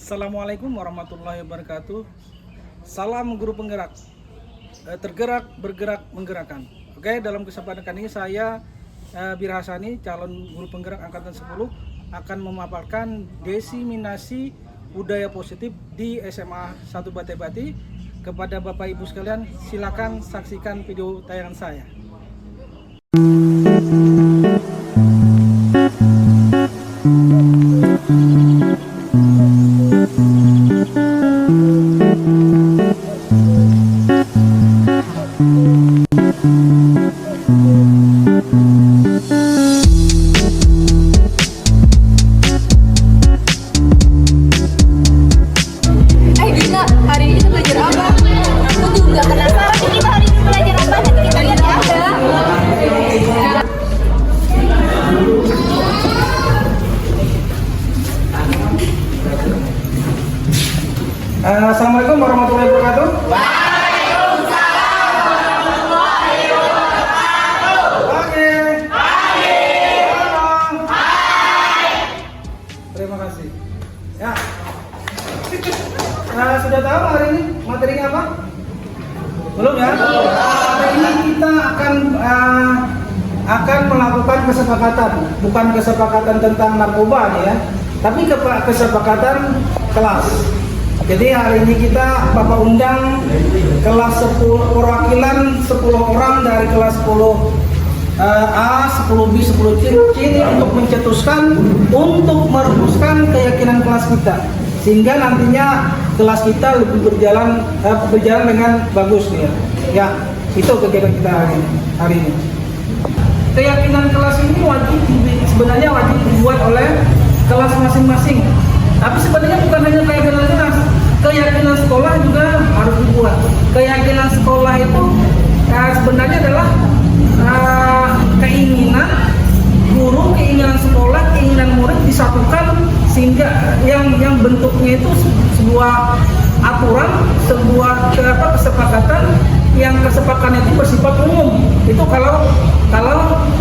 Assalamualaikum warahmatullahi wabarakatuh. Salam guru penggerak, tergerak, bergerak, menggerakkan. Oke, dalam kesempatan kali ini saya Bir Hasani, calon guru penggerak angkatan 10, akan memaparkan desiminasi budaya positif di SMA 1 Batibati. Kepada Bapak Ibu sekalian, silakan saksikan video tayangan saya. Assalamualaikum warahmatullahi wabarakatuh. Waalaikumsalam warahmatullahi wabarakatuh. Oke. Hai. Hai. Terima kasih. Ya. Sudah tahu hari ini materinya apa? Belum ya? Hari ini kita akan melakukan kesepakatan, bukan kesepakatan tentang narkoba nih ya, tapi kesepakatan kelas. Jadi hari ini Bapak undang kelas 10, perwakilan 10 orang dari kelas 10 A, 10 B, 10 C ini untuk mencetuskan, untuk merumuskan keyakinan kelas kita, sehingga nantinya kelas kita lebih berjalan dengan bagus nih ya. Ya, itu kegiatan kita hari ini. Keyakinan kelas ini sebenarnya wajib dibuat oleh kelas masing-masing. Tapi sebenarnya bukan hanya keyakinan kelas, keyakinan sekolah juga harus dibuat. Keyakinan sekolah itu sebenarnya adalah keinginan guru, keinginan sekolah, keinginan murid disatukan, sehingga yang bentuknya itu sebuah aturan, sebuah kesepakatan, yang kesepakatan itu bersifat umum. Itu kalau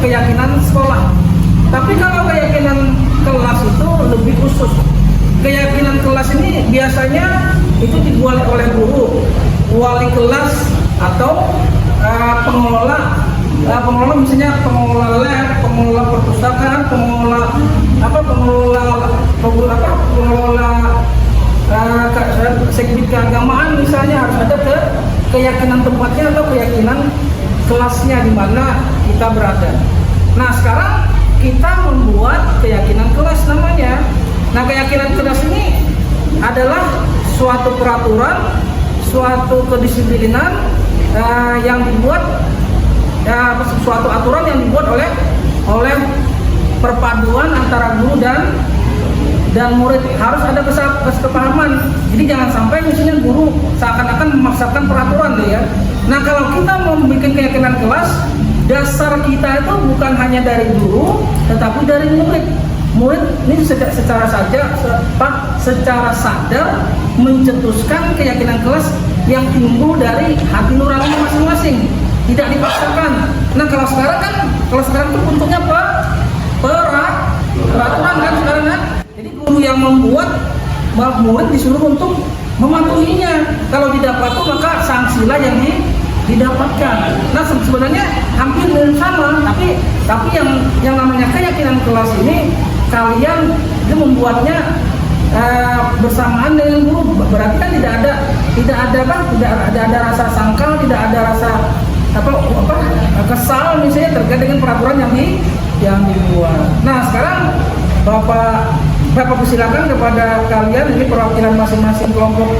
keyakinan sekolah. Tapi kalau keyakinan kelas itu lebih khusus. Keyakinan kelas ini biasanya itu dibuat oleh guru, wali kelas, atau pengelola misalnya pengelola lab, pengelola perpustakaan, pengelola segmen keagamaan, misalnya harus ada keyakinan tempatnya atau keyakinan kelasnya di mana kita berada. Nah, sekarang kita membuat keyakinan kelas namanya. Nah, keyakinan kelas ini adalah suatu peraturan, suatu kedisiplinan yang dibuat, suatu aturan yang dibuat oleh perpaduan antara guru dan murid. Harus ada kesepahaman. Jadi jangan sampai misalnya guru seakan-akan memaksakan peraturan deh ya. Nah, kalau kita mau membuat keyakinan kelas, dasar kita itu bukan hanya dari guru, tetapi dari murid. Murid ini secara sadar mencetuskan keyakinan kelas yang timbul dari hati nurani masing-masing, tidak dipaksakan. Nah, kalau sekarang itu bentuknya peraturan kan sekarang kan. Jadi guru yang membuat, murid disuruh untuk mematuhinya. Kalau tidak patuh maka sanksilah yang didapatkan. Nah, sebenarnya hampir sama, tapi yang namanya keyakinan kelas ini kalian itu membuatnya bersamaan dengan guru. Berarti kan tidak ada rasa sangkal, tidak ada rasa kesal misalnya terkait dengan peraturan yang dibuat. Nah, sekarang Bapak persilakan kepada kalian, ini perwakilan masing-masing kelompok,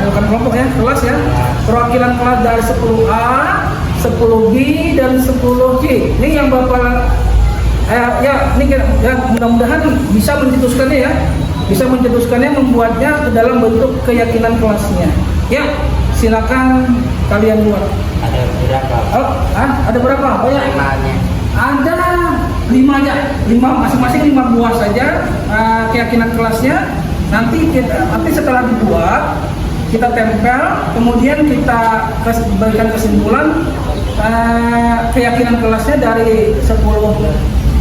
bukan kelompok ya, kelas ya, perwakilan kelas dari 10A, 10B, dan 10C. Ini yang Bapak mudah-mudahan bisa mencetuskannya, membuatnya ke dalam bentuk keyakinan kelasnya. Ya, silakan kalian buat. Ada berapa? Ada berapa? Banyak. Ada 5 aja, 5 masing-masing 5 buah saja keyakinan kelasnya. Nanti setelah dibuat kita tempel, kemudian kita berikan kesimpulan keyakinan kelasnya dari 10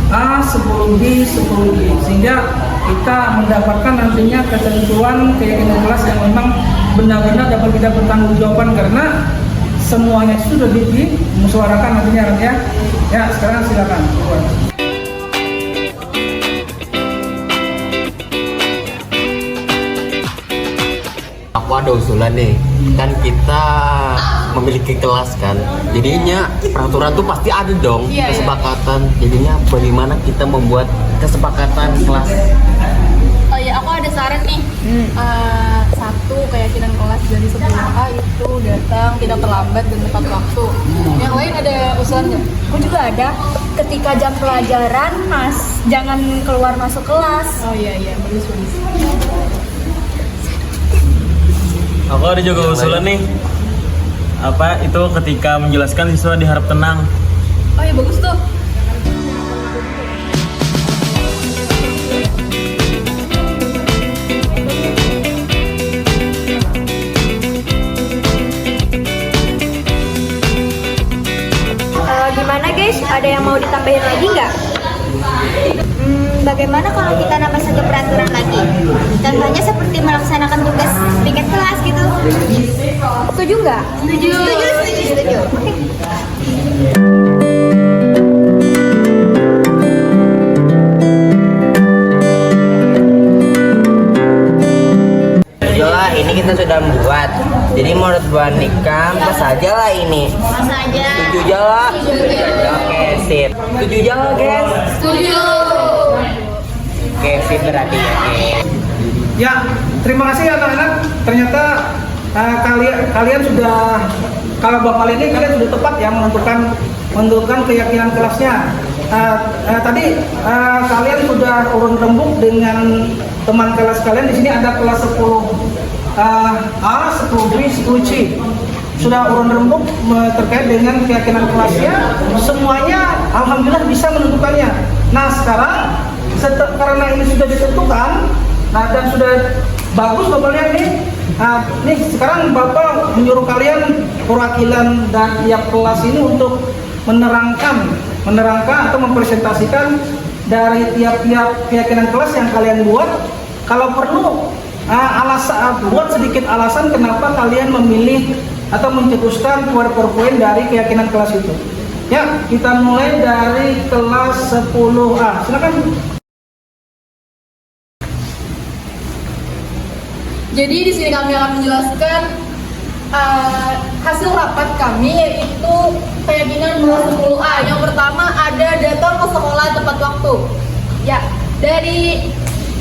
A, 10B, 10B, sehingga kita mendapatkan nantinya ketentuan keyakinan kelas yang memang benar-benar dapat kita bertanggungjawabkan, karena semuanya sudah dimusyawarahkan nantinya kan ya. Ya, sekarang silakan. Aku ada usulan nih, kan kita memiliki kelas kan, jadinya peraturan tuh pasti ada dong, kesepakatan. Jadinya bagaimana kita membuat kesepakatan kelas? Oh ya, aku ada saran nih. Satu, keyakinan kelas dari 10A itu datang tidak terlambat dan tepat waktu. Yang lain ada usulan nggak? Aku juga ada. Ketika jam pelajaran, jangan keluar masuk kelas. Oh iya, bagus. Aku ada juga usulan nih. Apa itu ketika menjelaskan siswa diharap tenang. Oh iya, bagus tuh. Gimana guys? Ada yang mau ditambahin lagi nggak? Bagaimana kalau kita nambah satu peraturan lagi? Contohnya seperti melaksanakan tugas piket kelas gitu. Setuju nggak? Setuju. Oke. Yalah, ini kita sudah membuat. Jadi menurut Bu Anika, pas aja lah ini. Masa aja. Setuju aja lah. Oke, sip. Setuju aja lah, guys. Setuju. Oke, sip berarti ya, guys. Ya, terima kasih anak-anak. Ternyata kalian sudah, kalau bapak ini kalian sudah tepat ya menentukan keyakinan kelasnya. Tadi kalian sudah urun rembuk dengan teman kelas kalian. Di sini ada kelas 10 A, 10B, 10C. Sudah urun rembuk terkait dengan keyakinan kelasnya. Semuanya alhamdulillah bisa menentukannya. Nah sekarang karena ini sudah ditentukan, dan sudah bagus bapak lihat nih. Nih sekarang bapak menyuruh kalian perwakilan dan tiap kelas ini untuk menerangkan atau mempresentasikan dari tiap-tiap keyakinan kelas yang kalian buat. Kalau perlu buat sedikit alasan kenapa kalian memilih atau mencetuskan poin-poin dari keyakinan kelas itu. Ya, kita mulai dari kelas 10A. Silakan. Jadi di sini kami akan menjelaskan hasil rapat kami, yaitu keyakinan kelas 10A. Yang pertama ada datang ke sekolah tepat waktu. Ya, dari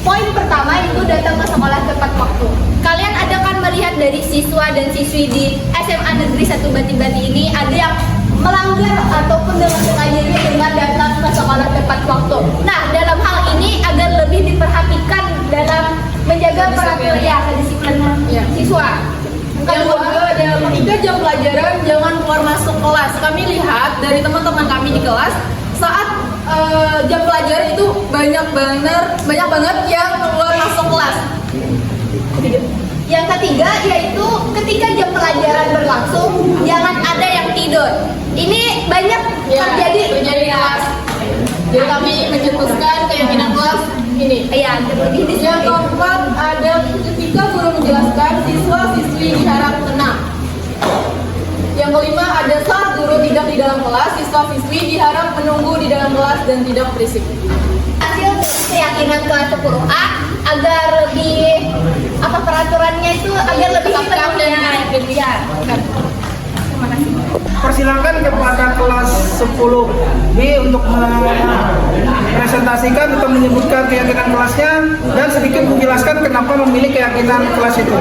poin pertama itu datang ke sekolah tepat waktu. Kalian ada kan melihat dari siswa dan siswi di SMA Negeri 1 Bati-Bati ini ada yang melanggar ataupun dengan sengaja dengan datang ke sekolah tepat waktu. Nah, dalam hal ini agar lebih diperhatikan dalam menjaga peraturan kedisiplinan siswa. Yang kedua ada ketika jam pelajaran jangan keluar masuk kelas. Kami lihat dari teman-teman kami di kelas saat jam pelajaran itu banyak banget yang keluar masuk kelas. Yang ketiga yaitu ketika jam pelajaran berlangsung jangan ada yang tidur. Ini banyak terjadi di kelas. Jadi kami mencetuskan keyakinan kelas ini. Iya, terlebih di sini. Yang keempat ada ketika guru menjelaskan siswa-siswi diharap tenang. Yang kelima ada saat guru tidak di dalam kelas, siswa-siswi diharap menunggu di dalam kelas dan tidak berisik. Hasil keyakinan kelas 10A agar lebih peraturannya itu agar lebih dipenuhi. Ya. Terima kasih. Persilakan kepada kelas 10B untuk mempresentasikan atau menyebutkan keyakinan kelasnya dan sedikit menjelaskan kenapa memilih keyakinan kelas itu.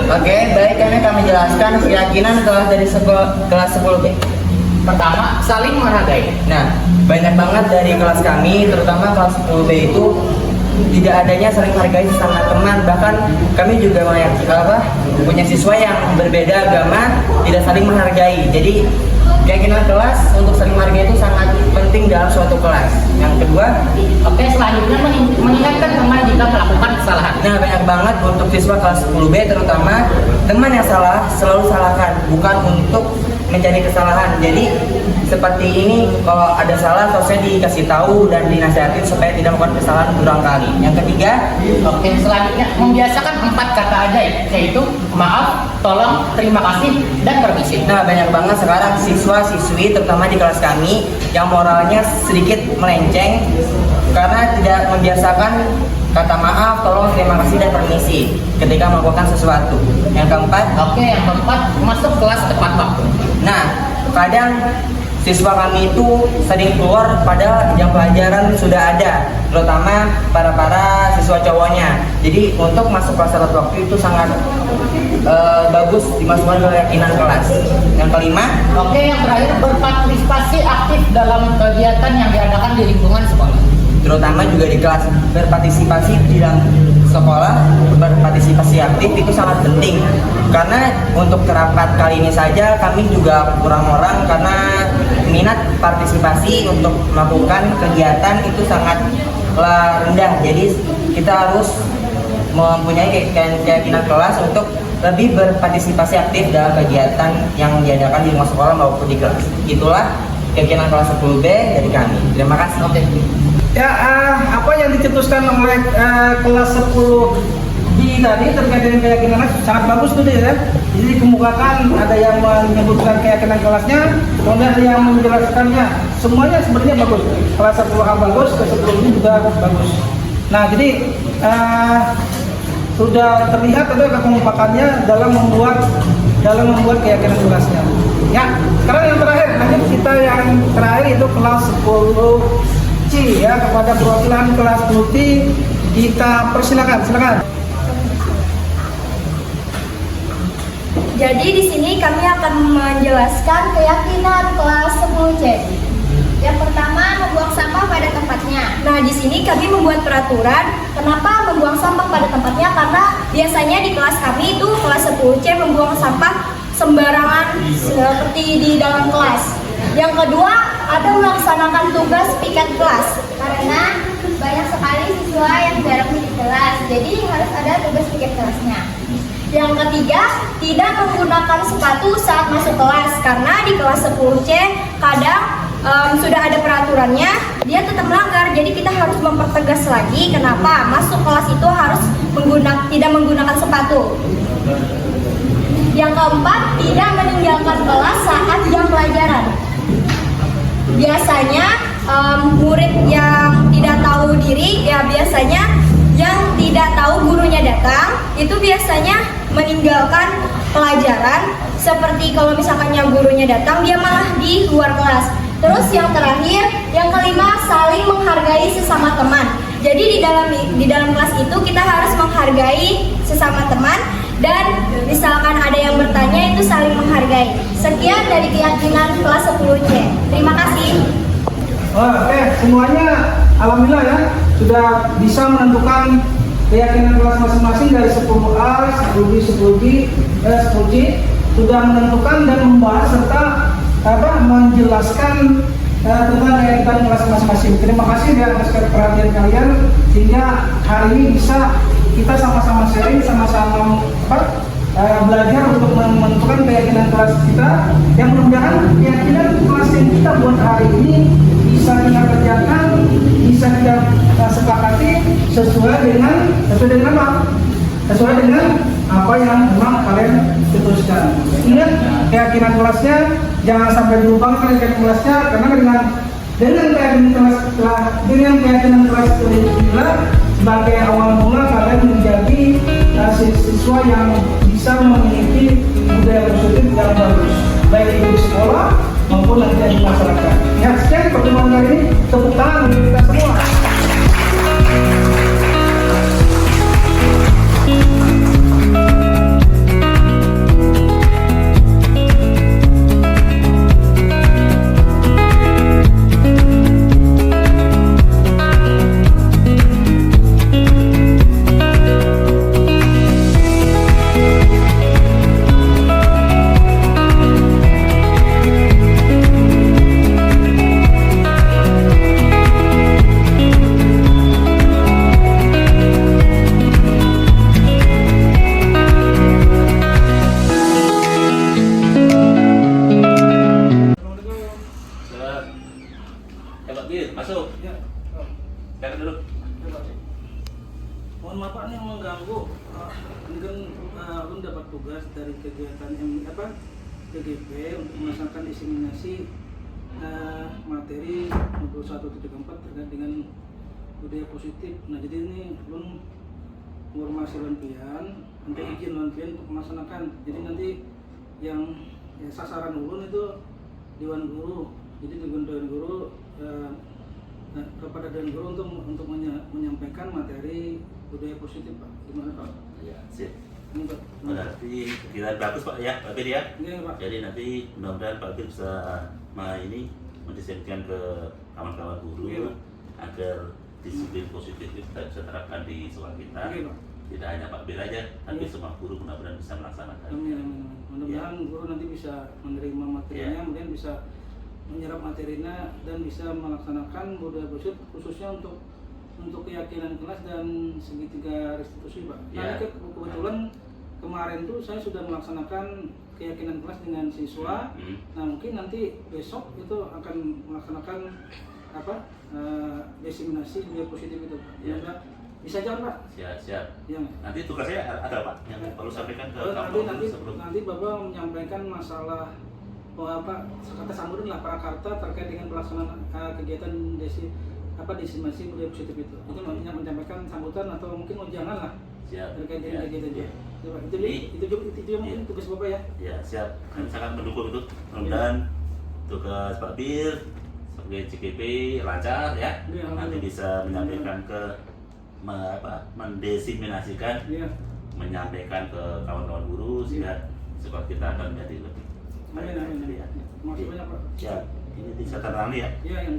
Oke, baik, kami jelaskan keyakinan kelas dari kelas 10B. Pertama, saling menghargai. Nah, banyak banget dari kelas kami, terutama kelas 10B itu tidak adanya saling menghargai sesama teman. Bahkan kami juga punya siswa yang berbeda agama tidak saling menghargai. Jadi keyakinan kelas untuk saling menghargai itu sangat penting dalam suatu kelas. Yang kedua, selanjutnya mengingatkan teman jika melakukan kesalahan. nah banyak banget untuk siswa kelas 10B terutama teman yang salah selalu salahkan, bukan untuk mencari kesalahan. Jadi seperti ini, kalau ada salah harusnya dikasih tahu dan dinasihatin supaya tidak melakukan kesalahan berulang kali. Yang ketiga, Oke, selanjutnya membiasakan 4 kata ajaib, yaitu maaf, tolong, terima kasih, dan permisi. nah banyak banget sekarang siswa-siswi terutama di kelas kami yang moralnya sedikit melenceng karena tidak membiasakan kata maaf, tolong, terima kasih, dan permisi ketika melakukan sesuatu. Yang keempat, Oke, yang keempat, masuk kelas tepat waktu. nah kadang siswa kami itu sering keluar pada jam pelajaran sudah ada, terutama para siswa cowoknya. Jadi untuk masuk kelas tepat waktu itu sangat bagus dimasukkan ke keyakinan kelas. Yang kelima, Oke, yang terakhir, berpartisipasi aktif dalam kegiatan yang diadakan di lingkungan sekolah. terutama juga di kelas, berpartisipasi di dalam sekolah, berpartisipasi aktif itu sangat penting karena untuk rapat kali ini saja kami juga kurang orang karena minat partisipasi untuk melakukan kegiatan itu sangatlah rendah. Jadi kita harus mempunyai keyakinan kelas untuk lebih berpartisipasi aktif dalam kegiatan yang diadakan di rumah sekolah maupun di kelas. Itulah keyakinan kelas 10B dari kami. Terima kasih. Oke. Ya, apa yang dicetuskan oleh kelas 10 di tadi terkait dengan keyakinan kelas sangat bagus tuh ya. Jadi kemukakan ada yang menyebutkan keyakinan kelasnya, kemudian ada yang menjelaskannya. Semuanya sebenarnya bagus. Kelas 10A bagus, ke 10 ini juga bagus. Nah, jadi sudah terlihat ada kekompakannya dalam membuat keyakinan kelasnya. Ya, sekarang yang terakhir, lanjut kita yang terakhir itu kelas 10C ya, kepada perwakilan kelas 10C kita persilakan, silakan. Jadi di sini kami akan menjelaskan keyakinan kelas 10C. Yang pertama, membuang sampah pada tempatnya. Nah, di sini kami membuat peraturan kenapa membuang sampah pada tempatnya, karena biasanya di kelas kami itu kelas 10C membuang sampah sembarangan seperti di dalam kelas. Yang kedua, ada melaksanakan tugas piket kelas. Karena banyak sekali siswa yang jarang di kelas, jadi harus ada tugas piket kelasnya. Yang ketiga, tidak menggunakan sepatu saat masuk kelas, karena di kelas 10C kadang sudah ada peraturannya, dia tetap melanggar. Jadi kita harus mempertegas lagi kenapa masuk kelas itu harus tidak menggunakan sepatu. Yang keempat, tidak meninggalkan kelas saat jam pelajaran. Biasanya murid yang tidak tahu diri, ya biasanya yang tidak tahu gurunya datang, itu biasanya meninggalkan pelajaran. Seperti kalau misalkannya gurunya datang, dia malah di luar kelas. Terus yang terakhir, yang kelima, saling menghargai sesama teman. Jadi di dalam kelas itu kita harus menghargai sesama teman, dan misalkan ada yang bertanya itu saling menghargai. Sekian dari keyakinan kelas 10C. Terima kasih. Oke, semuanya alhamdulillah ya sudah bisa menentukan keyakinan kelas masing-masing dari 10A, 10B, 10C sudah menentukan dan membahas serta menjelaskan tentang keyakinan kelas masing-masing. Terima kasih ya atas perhatian kalian sehingga hari ini bisa kita sama-sama sharing, sama-sama belajar untuk menentukan keyakinan kelas kita, yang mudah-mudahan keyakinan kelas yang kita buat hari ini bisa kita kerjakan, bisa kita sepakati sesuai dengan apa yang memang kalian putuskan. Ingat keyakinan kelasnya, jangan sampai dilupakan keyakinan kelasnya, karena dengan keyakinan kelas inilah sebagai awal mula kalian menjadi siswa yang bisa memiliki budaya positif yang bagus, baik itu di sekolah maupun nanti di masyarakat. Ya, sekian pertemuan kali ini. Tepuk tangan untuk kita semua. kan Abang dapat tugas dari kegiatan PGP untuk melaksanakan diseminasi materi 21.4 terkait dengan budaya positif. Nah, jadi ini belum informasi Lanpian, nanti izin Lanpian untuk melaksanakan. Jadi nanti yang sasaran ulun itu Dewan Guru. Jadi Dewan Guru kepada Dewan Guru untuk menyampaikan materi budaya positif, Pak. Gimana, Pak? Ya, sip. Ini, Pak. Berarti kita bagus Pak ya, Pak Bir ya. Iya, Pak. Jadi nanti mudah-mudahan Pak Bir bisa mendesainkan ke kawan-kawan guru Iya, Pak. agar disiplin positif kita bisa terapkan di sekolah kita. Iya, Pak. Tidak hanya Pak Bir aja, tapi Iya. semua guru mudah-mudahan bisa melaksanakan. Amin. Mudah-mudahan guru nanti bisa menerima materinya, Iya. kemudian bisa menyerap materinya dan bisa melaksanakan budaya positif khususnya untuk keyakinan kelas dan segitiga restitusi, Pak. Iya. Nah, kebetulan kemarin tuh saya sudah melaksanakan keyakinan kelas dengan siswa. Nah, mungkin nanti besok itu akan melaksanakan diseminasi budaya positif itu, Pak. Iya. Ya, bisa jawab, Pak? Siap. Ya. Nanti tugasnya ada Pak yang perlu sampaikan ke kawan nanti guru sebelum. nanti Bapak menyampaikan masalah kata sambutan lah prakarta terkait dengan pelaksanaan kegiatan diseminasi budaya positif itu. Itu nantinya menyampaikan sambutan atau mungkin ujangan lah Siap. terkait dengan Ya, kegiatan itu. ya. Coba, itu yang mungkin tugas Bapak ya. Ya, siap. Kami sangat mendukung itu. Mudah-mudahan tugas Pak Bir sebagai CKP lancar ya. Iya, Nanti alhamdulillah. bisa menyampaikan ke mendesiminasikan, Iya. menyampaikan ke kawan-kawan guru sehingga sekolah kita akan menjadi lebih baik. Amin. Ya. Makasih banyak, Pak. Ya, ini bisa tertangani ya. Iya, yang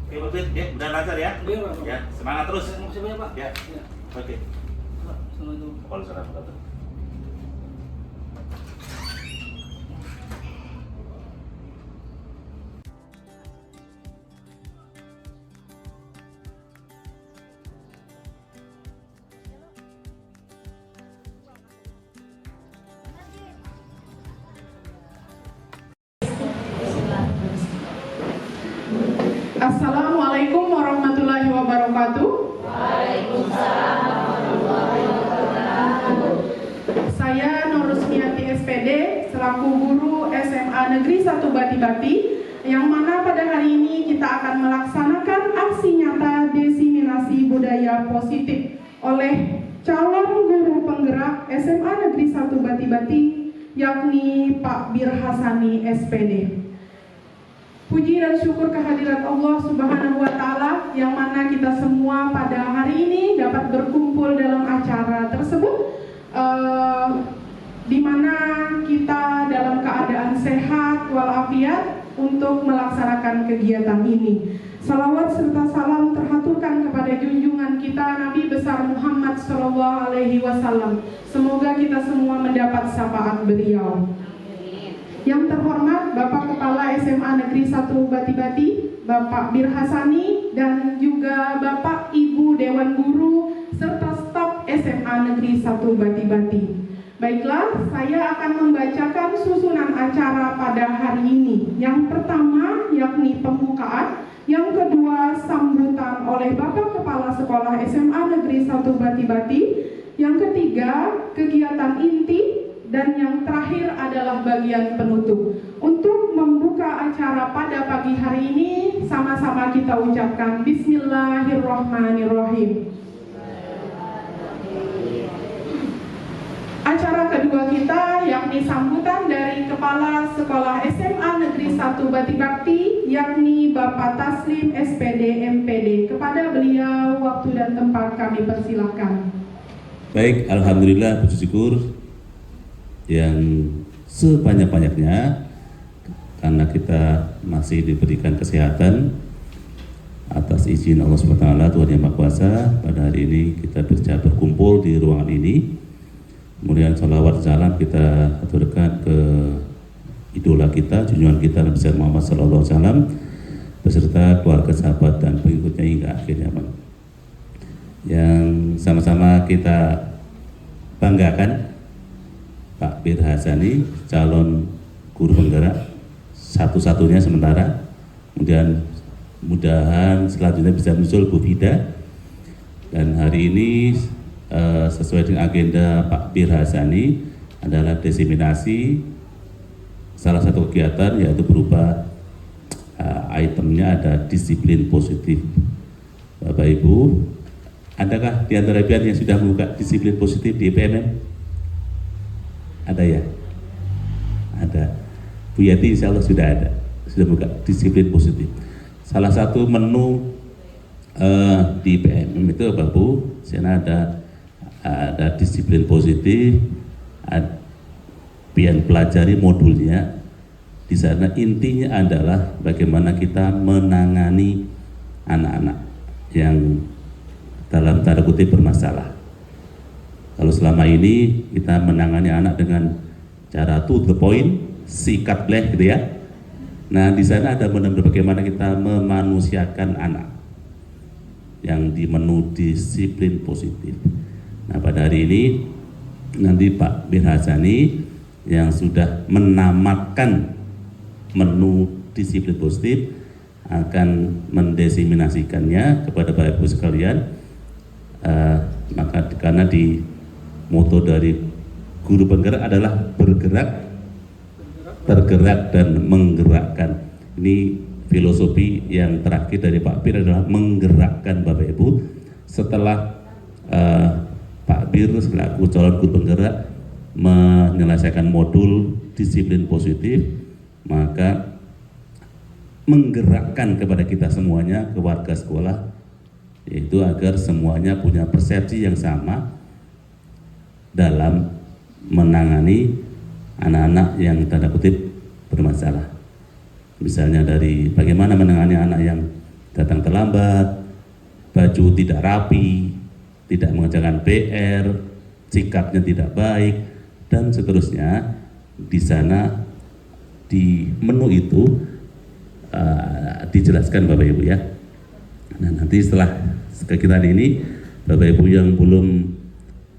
Oke, Pak Bir, ya, mudah lancar ya. Iya, Pak. Ya, semangat terus. Makasih banyak, Pak. Ya. Ya. Oke. Pak, Assalamualaikum. Waalaikumsalam. Assalamualaikum warahmatullahi wabarakatuh. Saya Nur Rusmiati SPD selaku guru SMA Negeri 1 Bati-Bati, yang mana pada hari ini kita akan melaksanakan aksi nyata diseminasi budaya positif oleh calon guru penggerak SMA Negeri 1 Bati-Bati, yakni Pak Bir Hasani SPD. Puji dan syukur kehadirat Allah Subhanahu wa Ta'ala, yang mana kita semua pada hari ini dapat berkumpul dalam acara tersebut, di mana kita dalam keadaan sehat walafiat untuk melaksanakan kegiatan ini. Salawat serta salam terhaturkan kepada junjungan kita Nabi besar Muhammad SAW. Semoga kita semua mendapat syafaat beliau. Yang terhormat Bapak Kepala SMA Negeri 1 Bati-Bati, Bapak Bir Hasani, dan juga Bapak Ibu Dewan Guru serta staf SMA Negeri 1 Bati-Bati. Baiklah, saya akan membacakan susunan acara pada hari ini. Yang pertama yakni pembukaan, yang kedua sambutan oleh Bapak Kepala Sekolah SMA Negeri 1 Bati-Bati, yang ketiga kegiatan inti, dan yang terakhir adalah bagian penutup. Untuk membuka acara pada pagi hari ini, sama-sama kita ucapkan Bismillahirrahmanirrahim. Acara kedua kita yakni sambutan dari Kepala Sekolah SMA Negeri 1 Bati-Bakti, yakni Bapak Taslim SPD MPD. Kepada beliau waktu dan tempat kami persilahkan. Baik, alhamdulillah, puji syukur yang sebanyak-banyaknya karena kita masih diberikan kesehatan atas izin Allah SWT, Tuhan Yang Maha Kuasa. Pada hari ini kita bisa berkumpul di ruangan ini. Kemudian salawat salam kita aturkan ke idola kita, junjungan kita Nabi Muhammad SAW beserta keluarga, sahabat dan pengikutnya hingga akhir zaman. Yang sama-sama kita banggakan, Pak Bir Hasani, calon guru penggerak satu-satunya sementara, kemudian mudahan selanjutnya bisa muncul Bu Fida. Dan hari ini sesuai dengan agenda Pak Bir Hasani adalah diseminasi salah satu kegiatan, yaitu berupa itemnya ada disiplin positif. Bapak Ibu, adakah di antara kalian yang sudah membuka disiplin positif di PMM? Ada ya? Ada. Bu Yati insya Allah sudah ada, sudah buka disiplin positif. Salah satu menu di PMM itu Bapak Bu, sana ada disiplin positif, pian pelajari modulnya. Di sana intinya adalah bagaimana kita menangani anak-anak yang dalam tanda kutip bermasalah. Kalau selama ini kita menangani anak dengan cara to the point, sikat bleh gitu ya. Nah di sana ada benar-benar bagaimana kita memanusiakan anak yang di menu disiplin positif. Nah pada hari ini nanti Pak Bir Hasani yang sudah menamatkan menu disiplin positif akan mendiseminasikannya kepada Bapak Ibu sekalian. Maka karena di moto dari guru penggerak adalah bergerak, tergerak dan menggerakkan. Ini filosofi yang terakhir dari Pak Bir adalah menggerakkan Bapak Ibu. Setelah Pak Bir selaku calon guru penggerak menyelesaikan modul disiplin positif, maka menggerakkan kepada kita semuanya, ke warga sekolah, yaitu agar semuanya punya persepsi yang sama dalam menangani anak-anak yang tanda kutip bermasalah. Misalnya dari bagaimana menangani anak yang datang terlambat, baju tidak rapi, tidak mengerjakan PR, sikapnya tidak baik, dan seterusnya. Di sana di menu itu dijelaskan Bapak Ibu ya. Nah nanti setelah kegiatan ini Bapak Ibu yang belum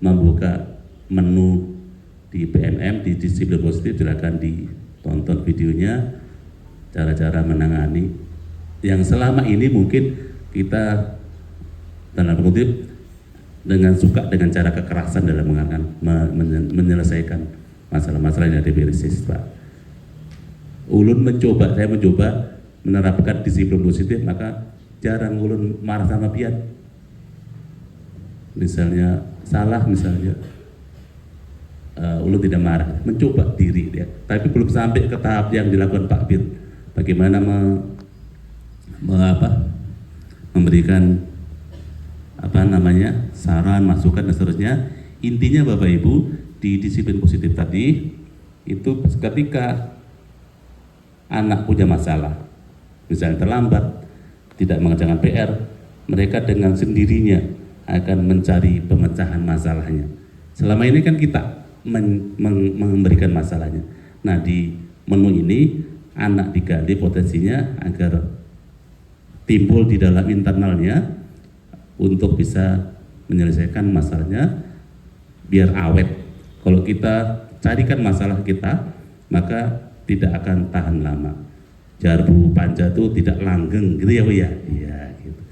membuka menu di PMM di disiplin positif, silakan ditonton videonya, cara-cara menangani yang selama ini mungkin kita dalam kutip dengan suka dengan cara kekerasan dalam menyelesaikan masalah-masalah yang ada di siswa. Saya mencoba menerapkan disiplin positif, maka jarang ulun marah sama pian. Misalnya salah, ulun tidak marah, mencoba diri dia. Tapi belum sampai ke tahap yang dilakukan Pak Bir. Bagaimana memberikan saran, masukan dan seterusnya. Intinya Bapak Ibu di disiplin positif tadi itu ketika anak punya masalah, misalnya terlambat, tidak mengerjakan PR, mereka dengan sendirinya akan mencari pemecahan masalahnya. Selama ini kan kita memberikan masalahnya. Nah di menu ini anak digali potensinya agar timbul di dalam internalnya untuk bisa menyelesaikan masalahnya biar awet. Kalau kita carikan masalah kita, maka tidak akan tahan lama. Jarbu panca itu tidak langgeng gitu ya Bu ya. Iya gitu.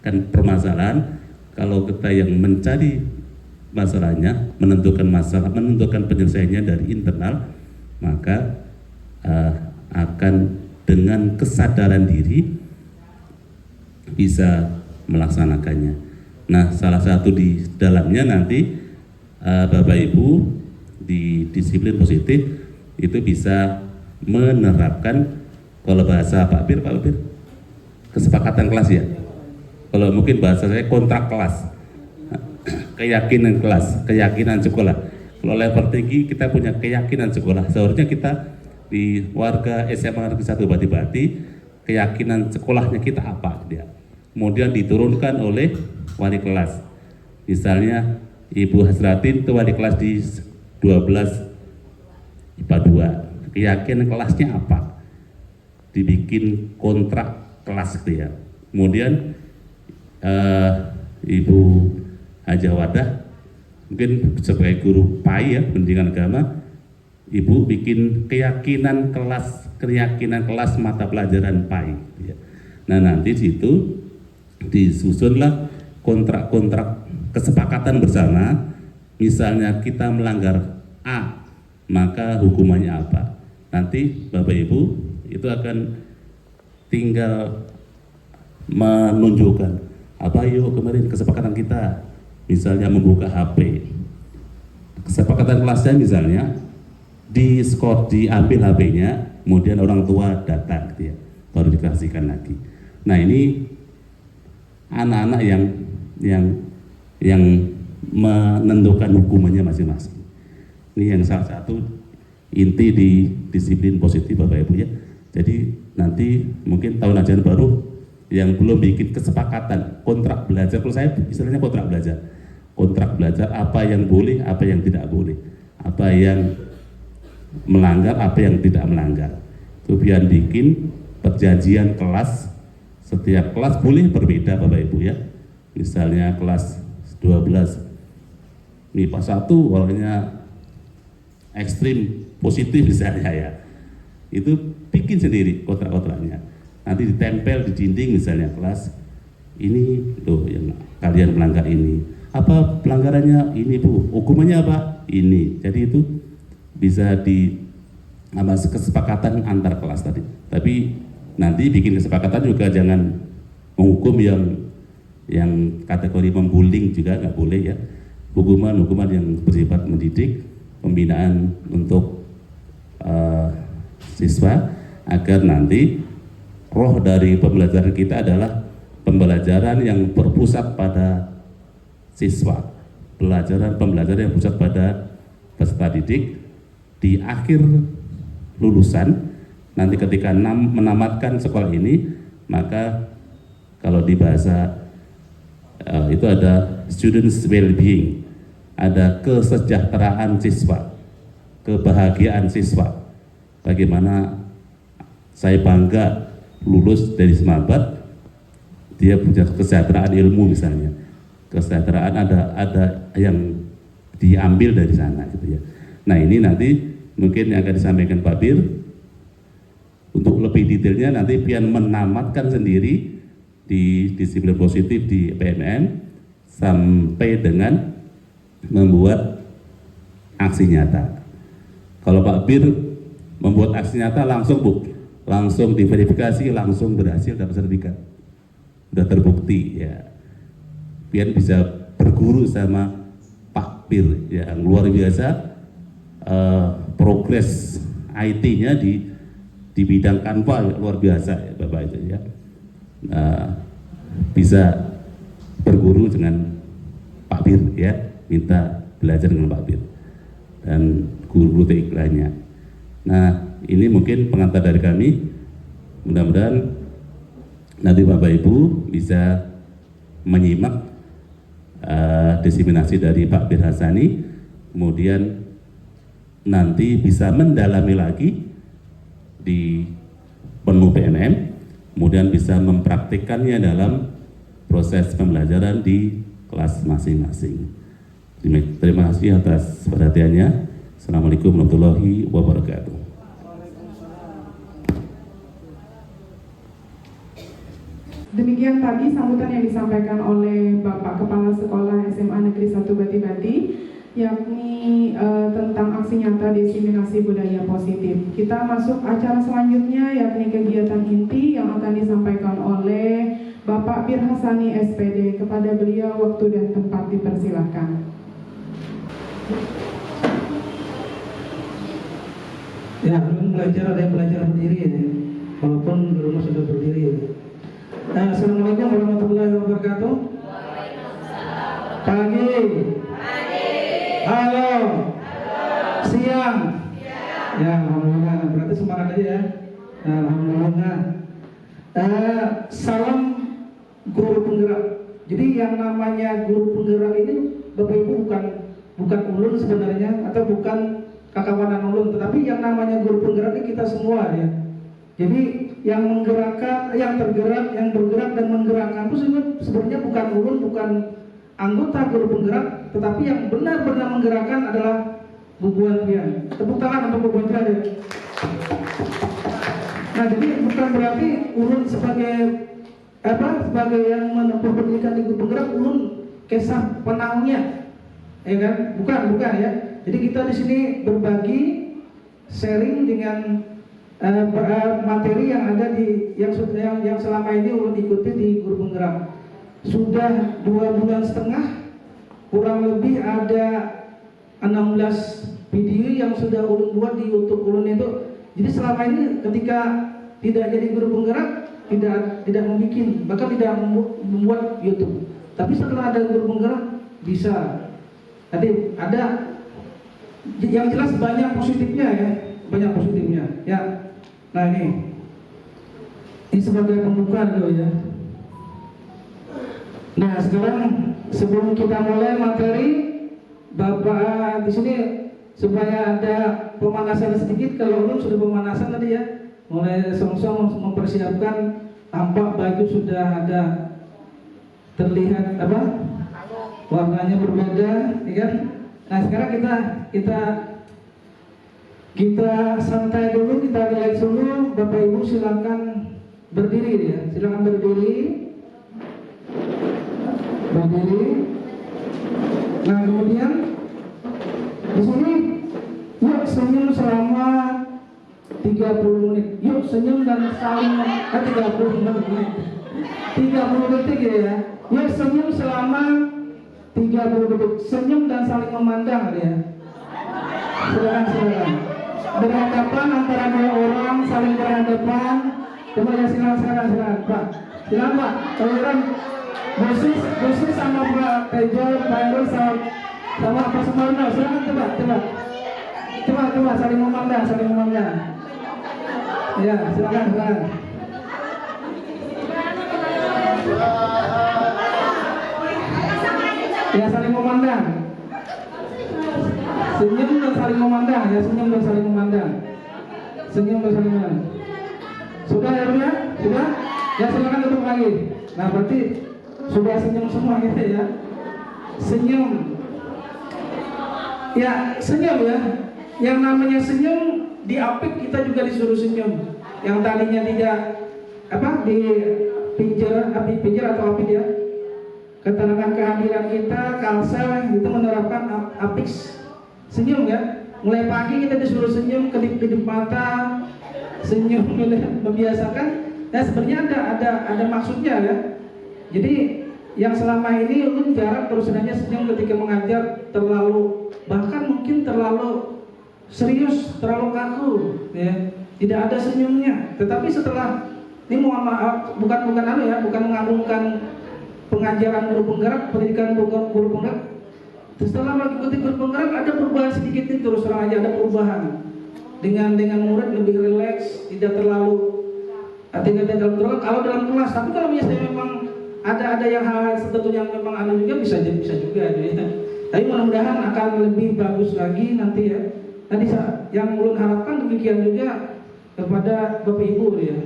Kan permasalahan kalau kita yang mencari masalahnya, menentukan penyelesaiannya dari internal, maka akan dengan kesadaran diri bisa melaksanakannya. Nah, salah satu di dalamnya nanti Bapak Ibu di disiplin positif itu bisa menerapkan, kalau bahasa Pak Bir, kesepakatan kelas ya. Kalau mungkin bahasa saya kontrak kelas, keyakinan kelas, keyakinan sekolah. Kalau level tinggi kita punya keyakinan sekolah. Seharusnya kita di warga SMA Negeri 1 Bati-Bati, keyakinan sekolahnya kita apa dia. Kemudian diturunkan oleh wali kelas. Misalnya Ibu Hasratin itu wali kelas di 12 IPA 2. Keyakinan kelasnya apa? Dibikin kontrak kelas gitu ya. Kemudian Ibu Haja Wadah mungkin sebagai guru PAI ya, pendidikan agama, Ibu bikin keyakinan kelas mata pelajaran PAI gitu ya. Nah nanti di situ disusunlah kontrak-kontrak kesepakatan bersama. Misalnya kita melanggar A, maka hukumannya apa? Nanti Bapak Ibu itu akan tinggal menunjukkan apa yuk kemarin kesepakatan kita, misalnya membuka HP. Kesepakatan kelasnya misalnya di skor, diambil HP-nya, kemudian orang tua datang gitu ya, baru dikasihkan lagi. Nah ini anak-anak yang menentukan hukumannya masing-masing. Ini yang salah satu inti di disiplin positif Bapak Ibu ya. Jadi nanti mungkin tahun ajaran baru yang belum bikin kesepakatan kontrak belajar, kalau saya istilahnya kontrak belajar apa yang boleh, apa yang tidak boleh, apa yang melanggar, apa yang tidak melanggar. Itu biar bikin perjanjian kelas, setiap kelas boleh berbeda Bapak Ibu ya. Misalnya kelas 12 MIPA 1 awalnya ekstrim positif misalnya ya, itu bikin sendiri kontrak-kontraknya, nanti ditempel di dinding misalnya kelas ini loh yang kalian melanggar ini, apa pelanggarannya ini Bu, hukumannya apa ini. Jadi itu bisa di kesepakatan antar kelas tadi. Tapi nanti bikin kesepakatan juga jangan menghukum yang kategori membullying, juga nggak boleh ya. Hukuman yang bersifat mendidik, pembinaan untuk siswa, agar nanti roh dari pembelajaran kita adalah pembelajaran yang berpusat pada siswa, pembelajaran yang berpusat pada peserta didik. Di akhir lulusan nanti ketika menamatkan sekolah ini, maka kalau di bahasa itu ada students well-being, ada kesejahteraan siswa, kebahagiaan siswa. Bagaimana saya bangga lulus dari Semabat, dia punya kesejahteraan ilmu misalnya, kesejahteraan ada yang diambil dari sana gitu ya. Nah ini nanti mungkin yang akan disampaikan Pak Bir untuk lebih detailnya, nanti biar menamatkan sendiri di disiplin positif di PNM sampai dengan membuat aksi nyata. Kalau Pak Bir membuat aksi nyata langsung diverifikasi, langsung berhasil dapat sertifikat, udah terbukti ya. Biar bisa berguru sama Pak Bir yang luar biasa, progres IT-nya di bidang Canva luar biasa ya Bapak itu ya. Bisa berguru dengan Pak Bir ya, minta belajar dengan Pak Bir dan guru-guru TIK lainnya. Nah ini mungkin pengantar dari kami, mudah-mudahan nanti Bapak Ibu bisa menyimak diseminasi dari Pak Bir Hasani, kemudian nanti bisa mendalami lagi di penuh PNM, kemudian bisa mempraktikkannya dalam proses pembelajaran di kelas masing-masing. Terima kasih atas perhatiannya. Assalamualaikum warahmatullahi wabarakatuh. Demikian tadi sambutan yang disampaikan oleh Bapak Kepala Sekolah SMA Negeri 1 Bati-Bati, yakni tentang aksi nyata diseminasi budaya positif. Kita masuk acara selanjutnya, yakni kegiatan inti yang akan disampaikan oleh Bapak Bir Hasani SPD. Kepada beliau waktu dan tempat dipersilahkan. Ya, belajar, ada yang belajar berdiri ya, walaupun di rumah sudah berdiri ya. Assalamualaikum warahmatullahi wabarakatuh. Pagi. Halo. Siang. Ya, alhamdulillah. Berarti semangat aja ya. Alhamdulillah. Salam guru penggerak. Jadi yang namanya guru penggerak ini Bapak Ibu bukan ulun sebenarnya, atau bukan kakawanan ulun, tetapi yang namanya guru penggerak ini kita semua ya. Jadi yang menggerakkan, yang tergerak, yang bergerak dan menggerakkan itu sebenarnya bukan ulun, bukan anggota guru penggerak, tetapi yang benar-benar menggerakkan adalah Bu Buantian. Tepuk tangan untuk Bu Buantian ya. Nah jadi bukan berarti ulun sebagai sebagai yang menempuh pendidikan di guru penggerak ulun kisah penangnya, ya kan? Bukan ya. Jadi kita di sini berbagi sharing dengan materi yang ada di yang selama ini ulun ikuti di guru penggerak. Sudah 2,5 bulan, kurang lebih ada 16 video yang sudah ulun buat di YouTube ulun itu. Jadi selama ini ketika tidak jadi guru penggerak tidak membuat, bahkan tidak membuat YouTube. Tapi setelah ada guru penggerak bisa. Tadi ada yang jelas banyak positifnya ya, banyak positifnya. Ya. Nah ini sebagai pembukaan dulu ya. Nah sekarang sebelum kita mulai materi, Bapak di sini supaya ada pemanasan sedikit. Kalau ulun sudah pemanasan tadi ya, mulai song-song mempersiapkan, tampak baju sudah ada terlihat warnanya berbeda, ya kan? Nah sekarang kita santai dulu, kita relax dulu. Bapak Ibu silakan berdiri ya, silakan berdiri. Nah kemudian di sini yuk senyum selama 30 menit. Yuk senyum dan saling 30 menit. 30 detik ya. Yuk senyum selama 30 detik. Senyum dan saling memandang ya. Silakan. Berhadapan antara 2 orang, saling berhadapan. Coba ya silakan Pak. Silakan Pak. Toleran Bosis sama Pak Tejo, Pak Erul sama Pak Sumarno. Silakan coba saling memandang. Ya, silakan. Ya, saling memandang. Senyum dan saling memandang. Sudah ya? Sudah? Ya, silakan tutup lagi. Nah, berarti sudah senyum semua gitu ya. Senyum. Ya, senyum ya. Yang namanya senyum di apik kita juga disuruh senyum. Yang tadinya tidak di pinjer atau apik ya. Keterangan kehadiran kita, Kalsel itu menerapkan apik senyum ya. Mulai pagi kita disuruh senyum, kedip-kedip mata, senyum, membiasakan. Nah sebenarnya ada maksudnya ya. Jadi yang selama ini ulun jarang terusannya senyum ketika mengajar, bahkan mungkin terlalu serius, terlalu kaku ya. Tidak ada senyumnya. Tetapi setelah ini mohon maaf, bukan mengagungkan pengajaran guru penggerak, pendidikan guru penggerak. Setelah mengikuti guru penggerak ada perubahan sedikit nih, terus terang aja ada perubahan. Dengan murid lebih rileks, tidak terlalu kalau dalam kelas. Tapi kalau misalnya memang ada yang hal tertentu yang memang ada juga bisa juga ya. Tapi mudah-mudahan akan lebih bagus lagi nanti ya. Tadi yang ulun harapkan demikian juga kepada Bapak Ibu ya.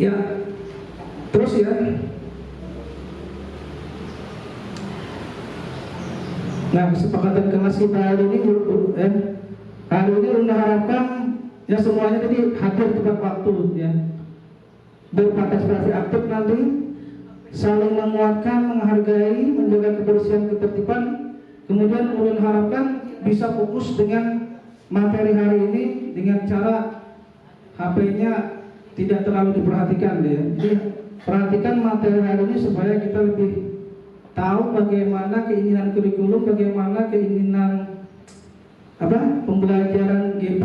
Ya. Terus ya. Nah, kesepakatan kelas kita hari ini ulun harapkan ya semuanya tadi hadir tepat waktu ya. Berpartisipasi aktif nanti, saling menguatkan, menghargai, menjaga kebersihan, ketertiban. Kemudian ulun harapkan bisa fokus dengan materi hari ini dengan cara HP-nya tidak terlalu diperhatikan ya. Jadi perhatikan materi hari ini supaya kita lebih tahu bagaimana keinginan kurikulum, bagaimana keinginan pembelajaran GP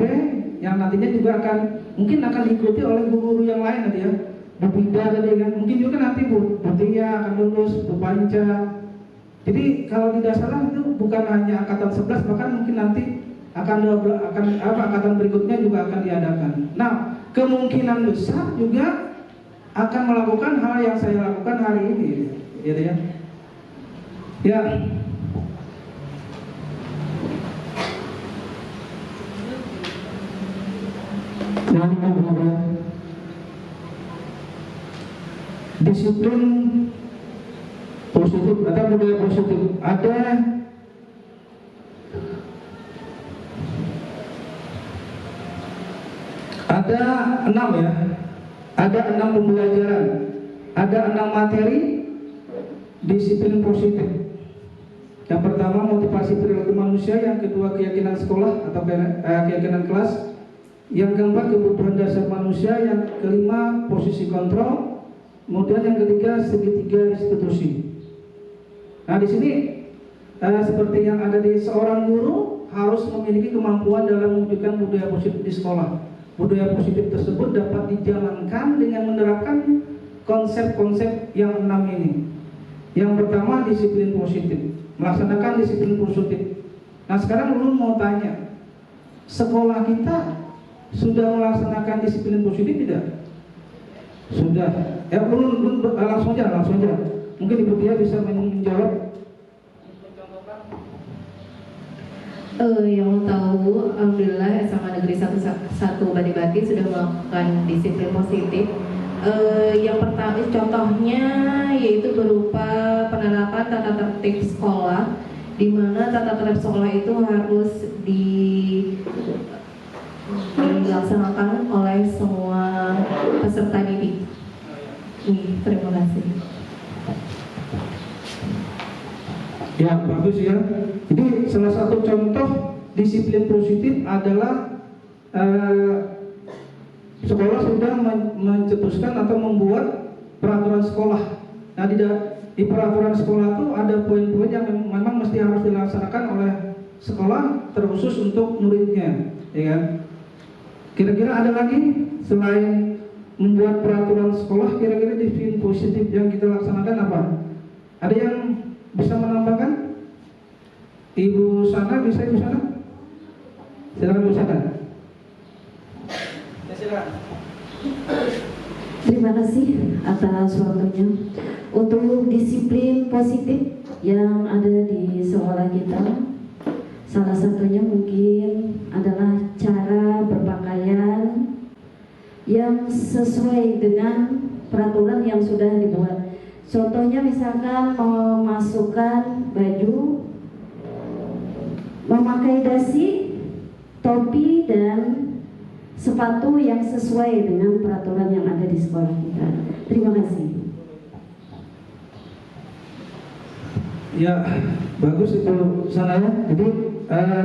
yang nantinya juga mungkin akan diikuti oleh guru-guru yang lain tadi ya. Bu Pinda tadi kan, mungkin juga nanti Bu Tia akan lulus, Bu Panca. Jadi kalau tidak salah itu bukan hanya angkatan 11, bahkan mungkin nanti angkatan berikutnya juga akan diadakan. Nah, kemungkinan besar juga akan melakukan hal yang saya lakukan hari ini, gitu ya. Ya. Disiplin positif atau budaya positif ada 6 ya. ada 6 pembelajaran, ada 6 materi disiplin positif. Yang pertama motivasi perilaku manusia, yang kedua keyakinan sekolah atau keyakinan kelas, yang keempat kebutuhan dasar manusia, yang kelima posisi kontrol, kemudian yang ketiga segitiga institusi. Nah di sini seperti yang ada di seorang guru harus memiliki kemampuan dalam mewujudkan budaya positif di sekolah. Budaya positif tersebut dapat dijalankan dengan menerapkan konsep-konsep yang 6 ini. Yang pertama disiplin positif, melaksanakan disiplin positif. Nah sekarang Ulun mau tanya, sekolah kita sudah melaksanakan disiplin positif tidak? Sudah. Ya Ulun langsung aja. Mungkin Ibu Tia bisa menjawab. Yang tahu, alhamdulillah SMA Negeri 1 Bati-Bati sudah melakukan disiplin positif. Yang pertama contohnya yaitu berupa penerapan tata tertib sekolah, di mana tata tertib sekolah itu harus dilaksanakan oleh semua peserta didik. Terima kasih. Ya bagus ya. Jadi salah satu contoh disiplin positif adalah sekolah sudah mencetuskan atau membuat peraturan sekolah. Nah di peraturan sekolah itu ada poin-poin yang memang mesti harus dilaksanakan oleh sekolah terkhusus untuk muridnya, ya kan? Kira-kira ada lagi selain membuat peraturan sekolah, kira-kira disiplin positif yang kita laksanakan apa? Ada yang bisa menambahkan? Ibu Sana, bisa Ibu Sana? Silakan Ibu Sana. Terima kasih atas waktunya. Untuk disiplin positif yang ada di sekolah kita, salah satunya mungkin adalah cara berpakaian yang sesuai dengan peraturan yang sudah dibuat. Contohnya misalkan memasukkan baju, memakai dasi, topi, dan sepatu yang sesuai dengan peraturan yang ada di sekolah kita. Terima kasih. Ya, bagus itu Sanaya. Jadi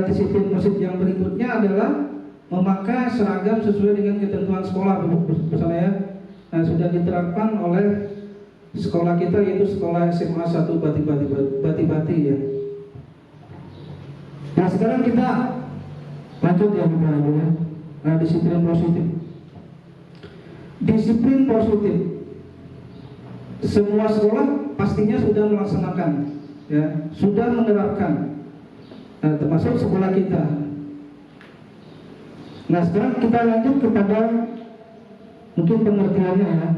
disiplin positif yang berikutnya adalah memakai seragam sesuai dengan ketentuan sekolah, Sanaya. Nah, sudah diterapkan oleh sekolah kita, yaitu sekolah SMA 1 Bati-Bati ya. Nah, sekarang kita lanjut ya Bapak Ibu ya. Nah, disiplin positif. Disiplin positif. Semua sekolah pastinya sudah melaksanakan, ya, sudah menerapkan. Nah, termasuk sekolah kita. Nah, sekarang kita lanjut kepada mungkin pengertiannya ya.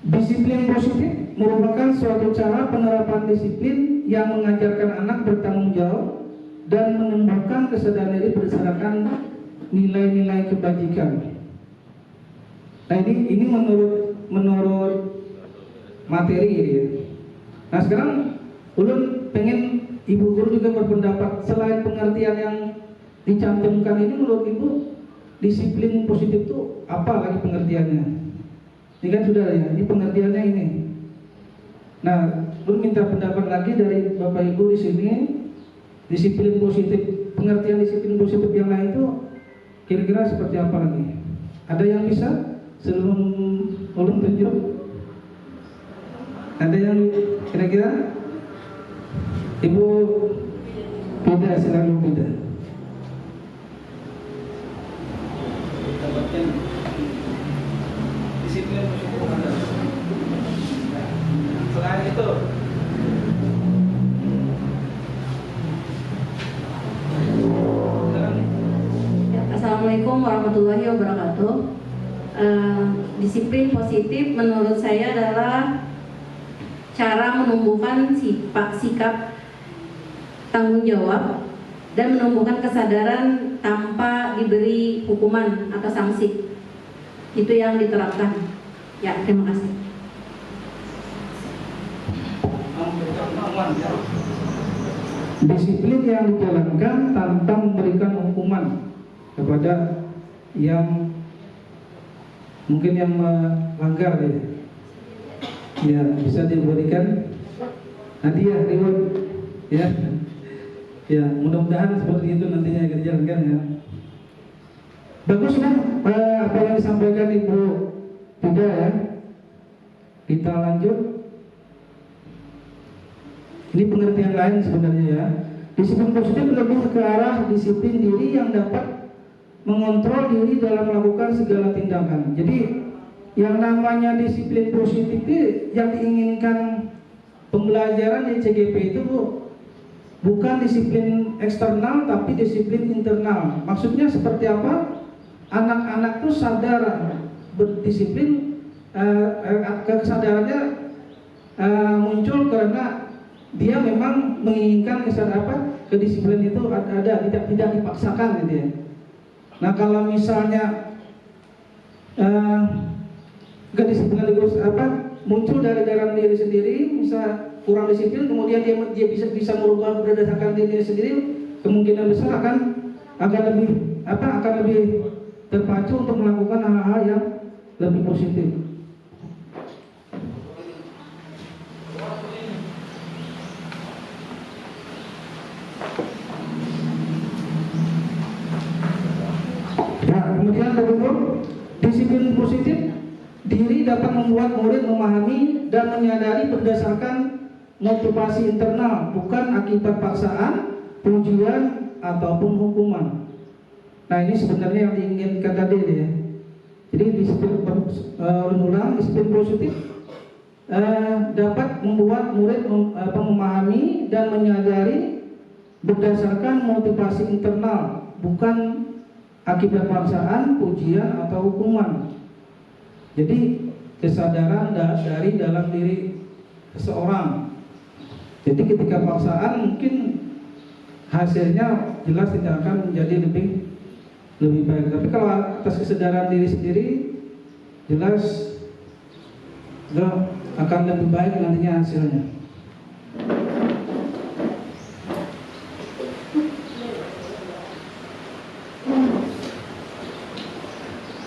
Disiplin positif merupakan suatu cara penerapan disiplin yang mengajarkan anak bertanggung jawab dan menumbuhkan kesadaran diri berdasarkan nilai-nilai kebajikan. Nah ini menurut materi ya. Nah sekarang Ulun pengen Ibu Guru juga berpendapat, selain pengertian yang dicantumkan ini, menurut Ibu disiplin positif itu apa lagi pengertiannya? Ini kan sudah ya, ini pengertiannya ini. Nah, Ulun minta pendapat lagi dari Bapak Ibu di sini. Disiplin positif, pengertian disiplin positif yang lain itu kira-kira seperti apa lagi? Ada yang bisa sebelum Ulun tunjuk? Ada yang kira-kira? Ibu Bida, silakan Bida. Disiplin positif ada. Selain itu, Assalamualaikum warahmatullahi wabarakatuh. Disiplin positif menurut saya adalah cara menumbuhkan sikap tanggung jawab dan menumbuhkan kesadaran tanpa diberi hukuman atau sanksi. Itu yang diterapkan. Ya, terima kasih. Disiplin yang dijalankan tanpa memberikan hukuman kepada yang mungkin yang melanggar ya bisa diberikan hadiah reward ya mudah-mudahan seperti itu nantinya akan dijalankan ya. Bagus kan apa yang disampaikan Ibu Tidak ya. Kita lanjut. Ini pengertian lain sebenarnya ya. Disiplin positif lebih ke arah disiplin diri yang dapat mengontrol diri dalam melakukan segala tindakan. Jadi yang namanya disiplin positif itu yang diinginkan pembelajaran di CGP itu bukan disiplin eksternal tapi disiplin internal. Maksudnya seperti apa? Anak-anak tuh sadar berdisiplin, kesadarannya muncul karena dia memang menginginkan kedisiplinan itu ada, tidak dipaksakan gitu ya. Nah kalau misalnya kedisiplinan itu muncul dari dalam diri sendiri, bisa kurang disiplin, kemudian dia bisa merubah berdasarkan dirinya sendiri, kemungkinan besar akan lebih terpacu untuk melakukan hal-hal yang lebih positif. Nah, kemudian disiplin positif diri dapat membuat murid memahami dan menyadari berdasarkan motivasi internal, bukan akibat paksaan, pujian ataupun hukuman. Nah ini sebenarnya yang diinginkan tadi ya. Jadi disiplin positif dapat membuat murid memahami dan menyadari berdasarkan motivasi internal, bukan akibat paksaan, pujian atau hukuman. Jadi kesadaran dari dalam diri seseorang. Jadi ketika paksaan mungkin hasilnya jelas tidak akan menjadi lebih baik. Tapi kalau atas kesadaran diri sendiri jelas akan lebih baik nantinya hasilnya.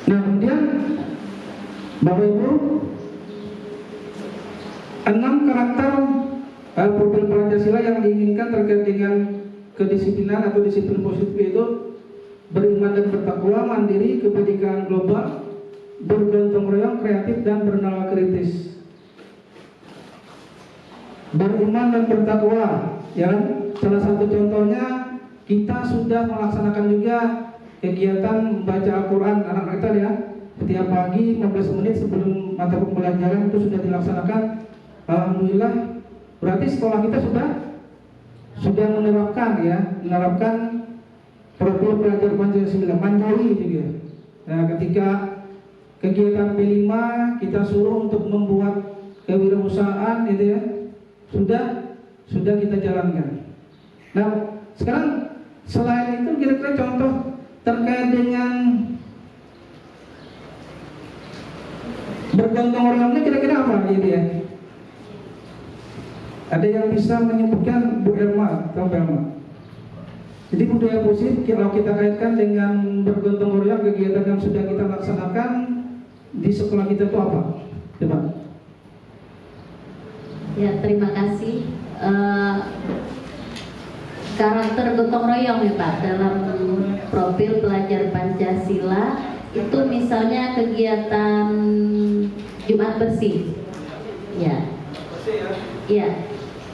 Nah kemudian Bapak Ibu, 6 karakter profil Pancasila yang diinginkan terkait dengan kedisiplinan atau disiplin positif itu beriman dan bertakwa, mandiri, kepedulian global, bergotong royong, kreatif dan bernalar kritis. Beriman dan bertakwa, ya kan? Salah satu contohnya kita sudah melaksanakan juga kegiatan baca Al-Quran anak-anak kita ya. Setiap pagi 15 menit sebelum mata pembelajaran itu sudah dilaksanakan. Alhamdulillah, berarti sekolah kita sudah menerapkan profil pelajar Pancasila mandiri juga. Nah, ketika kegiatan P5 kita suruh untuk membuat kewirausahaan gitu ya, sudah kita jalankan. Nah, sekarang selain itu kira-kira contoh terkait dengan bergotong royongnya kira-kira apa gitu ya? Ada yang bisa menyebutkan Bu Elma atau Belma? Jadi budaya positif kalau kita kaitkan dengan bergotong royong, kegiatan yang sudah kita laksanakan di sekolah kita itu apa? Coba. Ya, terima kasih. Karakter gotong royong ya Pak dalam profil pelajar Pancasila itu misalnya kegiatan Jumat bersih. Ya. Ya.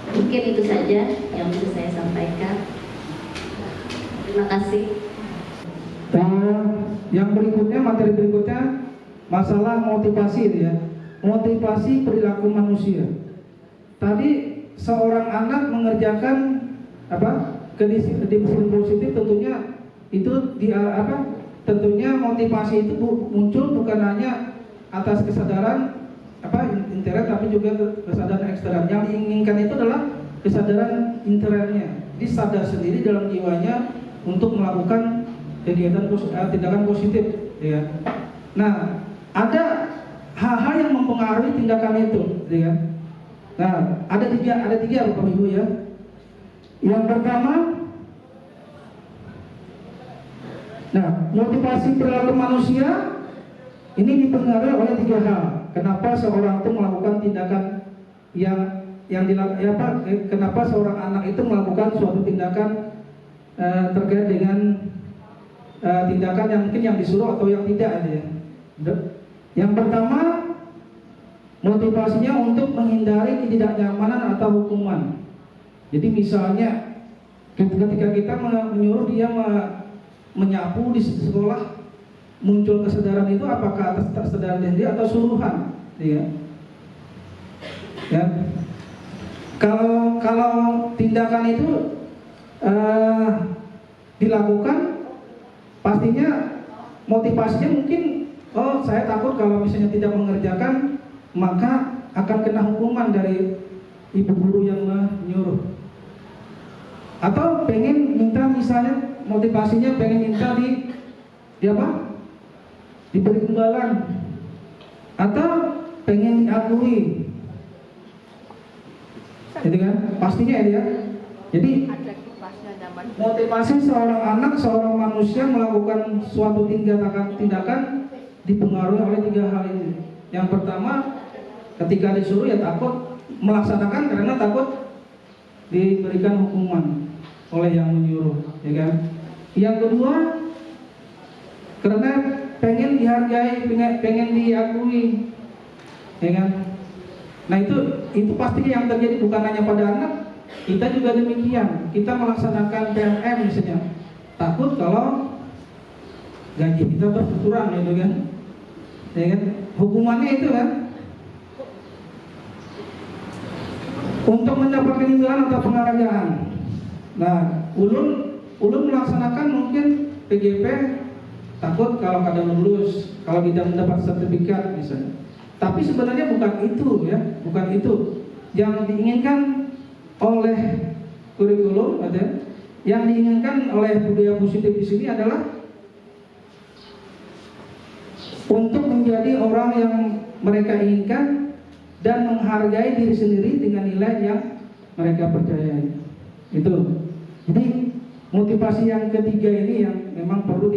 Mungkin itu saja yang bisa saya sampaikan. Terima kasih. Yang berikutnya, materi berikutnya masalah motivasi ya. Motivasi perilaku manusia. Tadi seorang anak mengerjakan kedisiplinan positif, tentunya itu tentunya motivasi itu muncul bukan hanya atas kesadaran intern tapi juga kesadaran eksternal. Yang diinginkan itu adalah kesadaran internalnya. Dia sadar sendiri dalam jiwanya untuk melakukan kegiatan tindakan positif ya. Nah, ada hal-hal yang mempengaruhi tindakan itu ya. Nah, ada tiga Bapak Ibu ya. Yang pertama, motivasi perilaku manusia ini dipengaruhi oleh 3 hal. Kenapa seorang itu melakukan tindakan kenapa seorang anak itu melakukan suatu tindakan terkait dengan tindakan yang mungkin yang disuruh atau yang tidak ya. Yang pertama, motivasinya untuk menghindari ketidaknyamanan atau hukuman. Jadi misalnya ketika kita menyuruh dia menyapu di sekolah, muncul kesadaran itu apakah atas kesadaran sendiri atau suruhan, ya. Ya. Kalau tindakan itu dilakukan, pastinya motivasinya mungkin, oh saya takut kalau misalnya tidak mengerjakan maka akan kena hukuman dari ibu guru yang menyuruh. Atau pengen minta, misalnya motivasinya pengen minta diberi imbalan, atau pengen diakui, gitu kan? Pastinya ya. Jadi motivasi seorang anak, seorang manusia melakukan suatu tindakan dipengaruhi oleh 3 hal ini. Yang pertama, ketika disuruh ya takut melaksanakan karena takut diberikan hukuman oleh yang menyuruh, ya kan? Yang kedua, karena pengen dihargai, pengen diakui, ya kan? Nah itu pastinya yang terjadi bukan hanya pada anak, kita juga demikian. Kita melaksanakan PMM misalnya, takut kalau gaji kita berkurang, gitu kan? Ya kan? Hukumannya itu kan untuk mendapatkan imbalan atau penghargaan. Nah, ulun melaksanakan mungkin PGP, takut kalau kadang lulus, kalau tidak mendapat sertifikat misalnya. Tapi sebenarnya bukan itu ya, bukan itu yang diinginkan oleh kurikulum, ada yang diinginkan oleh budaya positif di sini adalah untuk menjadi orang yang mereka inginkan dan menghargai diri sendiri dengan nilai yang mereka percayai. Itu. Jadi motivasi yang ketiga ini yang memang perlu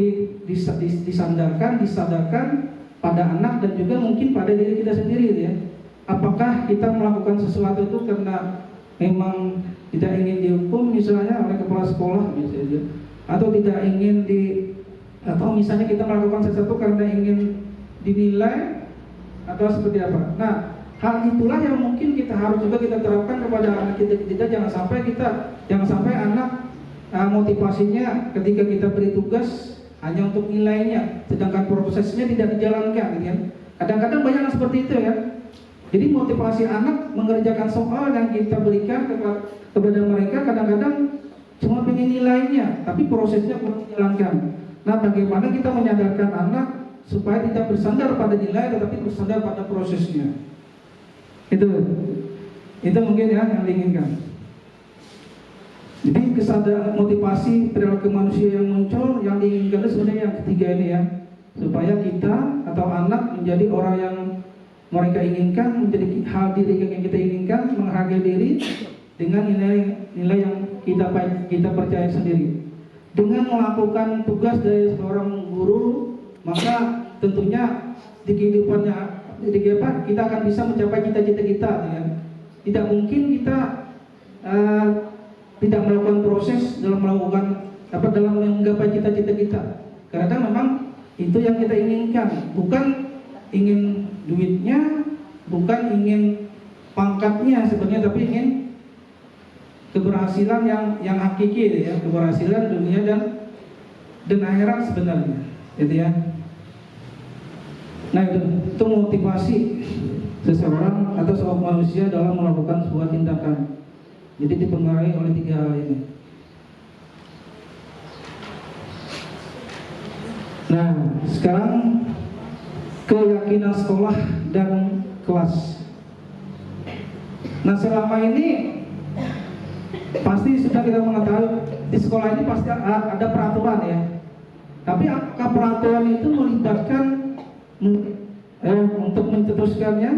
disadarkan pada anak dan juga mungkin pada diri kita sendiri ya. Apakah kita melakukan sesuatu itu karena memang tidak ingin dihukum misalnya oleh kepala sekolah misalnya, atau tidak ingin atau misalnya kita melakukan sesuatu karena ingin dinilai atau seperti apa. Nah, hal itulah yang mungkin kita harus juga kita terapkan kepada anak kita. Jangan sampai anak motivasinya ketika kita beri tugas hanya untuk nilainya, sedangkan prosesnya tidak dijalankan, ya. Kadang-kadang banyak yang seperti itu ya. Jadi motivasi anak mengerjakan soal yang kita berikan kepada mereka kadang-kadang cuma pengen nilainya, tapi prosesnya belum dijalankan. Nah, bagaimana kita menyadarkan anak supaya tidak bersandar pada nilai, tetapi bersandar pada prosesnya. Itu mungkin ya yang diinginkan. Jadi kesadaran motivasi perilaku manusia yang muncul yang diinginkan itu sebenarnya yang ketiga ini ya, supaya kita atau anak menjadi orang yang mereka inginkan, menjadi hal diri yang kita inginkan, menghargai diri dengan nilai yang kita percaya sendiri. Dengan melakukan tugas dari seorang guru, maka tentunya di kehidupannya kita akan bisa mencapai cita-cita kita, ya. Tidak mungkin kita tidak melakukan proses dalam menggapai cita-cita kita. Karena memang itu yang kita inginkan, bukan ingin duitnya, bukan ingin pangkatnya sebenarnya, tapi ingin keberhasilan yang hakiki, ya, keberhasilan dunia dan akhirat sebenarnya, gitu ya. Nah itu motivasi seseorang atau seorang manusia dalam melakukan sebuah tindakan. Jadi dipengaruhi oleh 3 hal ini. Nah, sekarang keyakinan sekolah dan kelas. Nah, selama ini pasti sudah kita mengetahui di sekolah ini pasti ada peraturan ya. Tapi apakah peraturan itu melibatkan untuk mencetuskannya?